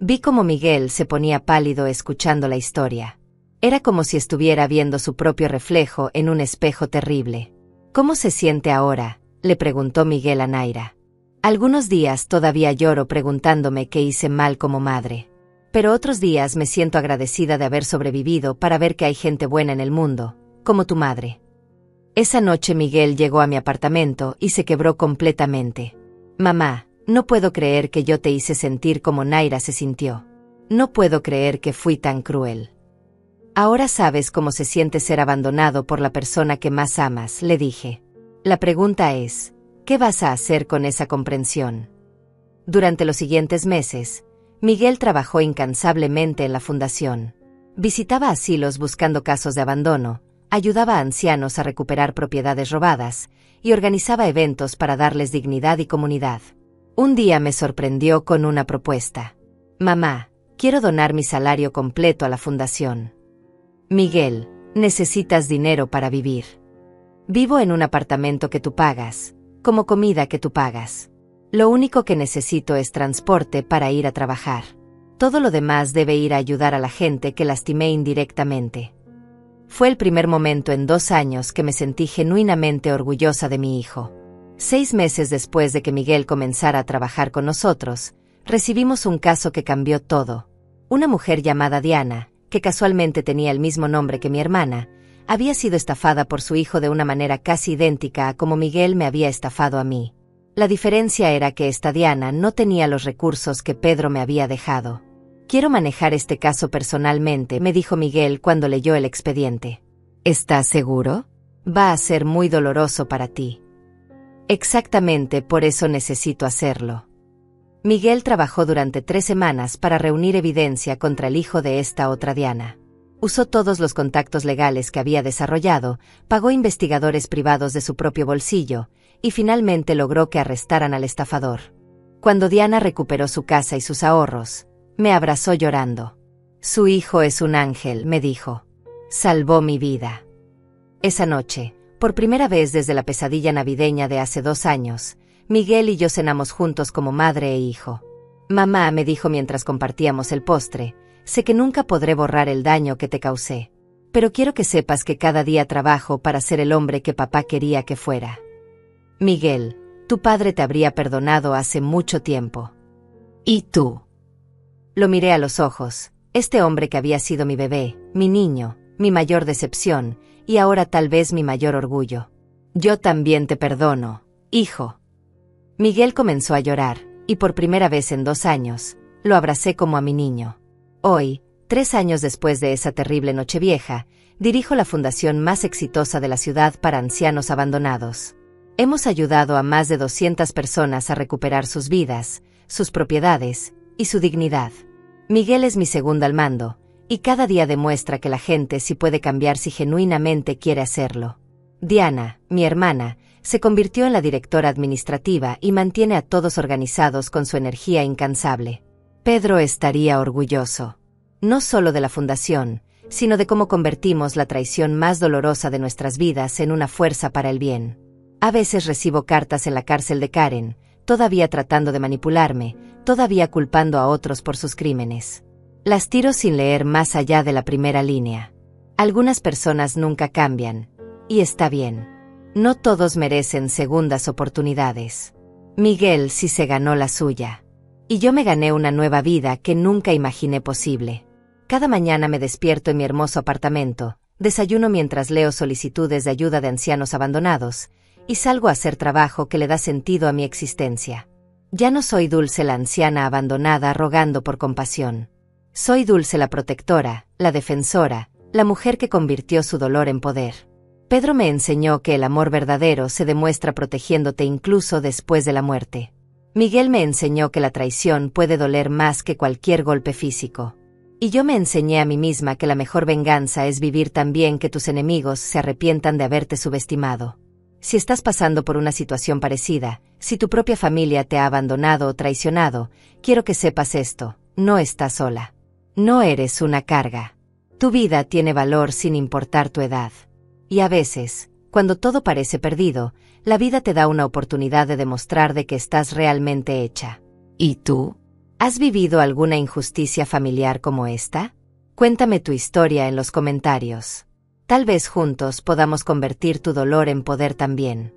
Speaker 1: Vi cómo Miguel se ponía pálido escuchando la historia. Era como si estuviera viendo su propio reflejo en un espejo terrible. ¿Cómo se siente ahora?, le preguntó Miguel a Naira. Algunos días todavía lloro preguntándome qué hice mal como madre. Pero otros días me siento agradecida de haber sobrevivido para ver que hay gente buena en el mundo, como tu madre. Esa noche Miguel llegó a mi apartamento y se quebró completamente. Mamá, no puedo creer que yo te hice sentir como Naira se sintió. No puedo creer que fui tan cruel. Ahora sabes cómo se siente ser abandonado por la persona que más amas, le dije. La pregunta es, ¿qué vas a hacer con esa comprensión? Durante los siguientes meses, Miguel trabajó incansablemente en la fundación. Visitaba asilos buscando casos de abandono, ayudaba a ancianos a recuperar propiedades robadas y organizaba eventos para darles dignidad y comunidad. Un día me sorprendió con una propuesta. Mamá, quiero donar mi salario completo a la fundación. Miguel, necesitas dinero para vivir. Vivo en un apartamento que tú pagas, como comida que tú pagas. Lo único que necesito es transporte para ir a trabajar. Todo lo demás debe ir a ayudar a la gente que lastimé indirectamente. Fue el primer momento en 2 años que me sentí genuinamente orgullosa de mi hijo. 6 meses después de que Miguel comenzara a trabajar con nosotros, recibimos un caso que cambió todo. Una mujer llamada Diana, que casualmente tenía el mismo nombre que mi hermana, había sido estafada por su hijo de una manera casi idéntica a como Miguel me había estafado a mí. La diferencia era que esta Diana no tenía los recursos que Pedro me había dejado. Quiero manejar este caso personalmente, me dijo Miguel cuando leyó el expediente. ¿Estás seguro? Va a ser muy doloroso para ti. Exactamente, por eso necesito hacerlo. Miguel trabajó durante 3 semanas para reunir evidencia contra el hijo de esta otra Diana. Usó todos los contactos legales que había desarrollado, pagó investigadores privados de su propio bolsillo, y finalmente logró que arrestaran al estafador. Cuando Diana recuperó su casa y sus ahorros, me abrazó llorando. Su hijo es un ángel, me dijo. Salvó mi vida. Esa noche, por primera vez desde la pesadilla navideña de hace 2 años, Miguel y yo cenamos juntos como madre e hijo. Mamá, me dijo mientras compartíamos el postre, sé que nunca podré borrar el daño que te causé, pero quiero que sepas que cada día trabajo para ser el hombre que papá quería que fuera. Miguel, tu padre te habría perdonado hace mucho tiempo. ¿Y tú? Lo miré a los ojos, este hombre que había sido mi bebé, mi niño, mi mayor decepción, y ahora tal vez mi mayor orgullo. Yo también te perdono, hijo. Miguel comenzó a llorar, y por primera vez en 2 años, lo abracé como a mi niño. Hoy, 3 años después de esa terrible Nochevieja, dirijo la fundación más exitosa de la ciudad para ancianos abandonados. Hemos ayudado a más de 200 personas a recuperar sus vidas, sus propiedades y su dignidad. Miguel es mi segundo al mando, y cada día demuestra que la gente sí puede cambiar si genuinamente quiere hacerlo. Diana, mi hermana, se convirtió en la directora administrativa y mantiene a todos organizados con su energía incansable. Pedro estaría orgulloso. No solo de la fundación, sino de cómo convertimos la traición más dolorosa de nuestras vidas en una fuerza para el bien. A veces recibo cartas en la cárcel de Karen, todavía tratando de manipularme, todavía culpando a otros por sus crímenes. Las tiro sin leer más allá de la primera línea. Algunas personas nunca cambian, y está bien. No todos merecen segundas oportunidades. Miguel sí se ganó la suya. Y yo me gané una nueva vida que nunca imaginé posible. Cada mañana me despierto en mi hermoso apartamento, desayuno mientras leo solicitudes de ayuda de ancianos abandonados, y salgo a hacer trabajo que le da sentido a mi existencia. Ya no soy Dulce la anciana abandonada rogando por compasión. Soy Dulce la protectora, la defensora, la mujer que convirtió su dolor en poder. Pedro me enseñó que el amor verdadero se demuestra protegiéndote incluso después de la muerte. Miguel me enseñó que la traición puede doler más que cualquier golpe físico. Y yo me enseñé a mí misma que la mejor venganza es vivir tan bien que tus enemigos se arrepientan de haberte subestimado. Si estás pasando por una situación parecida, si tu propia familia te ha abandonado o traicionado, quiero que sepas esto: no estás sola. No eres una carga. Tu vida tiene valor sin importar tu edad. Y a veces, cuando todo parece perdido, la vida te da una oportunidad de demostrar de que estás realmente hecha. ¿Y tú? ¿Has vivido alguna injusticia familiar como esta? Cuéntame tu historia en los comentarios. Tal vez juntos podamos convertir tu dolor en poder también.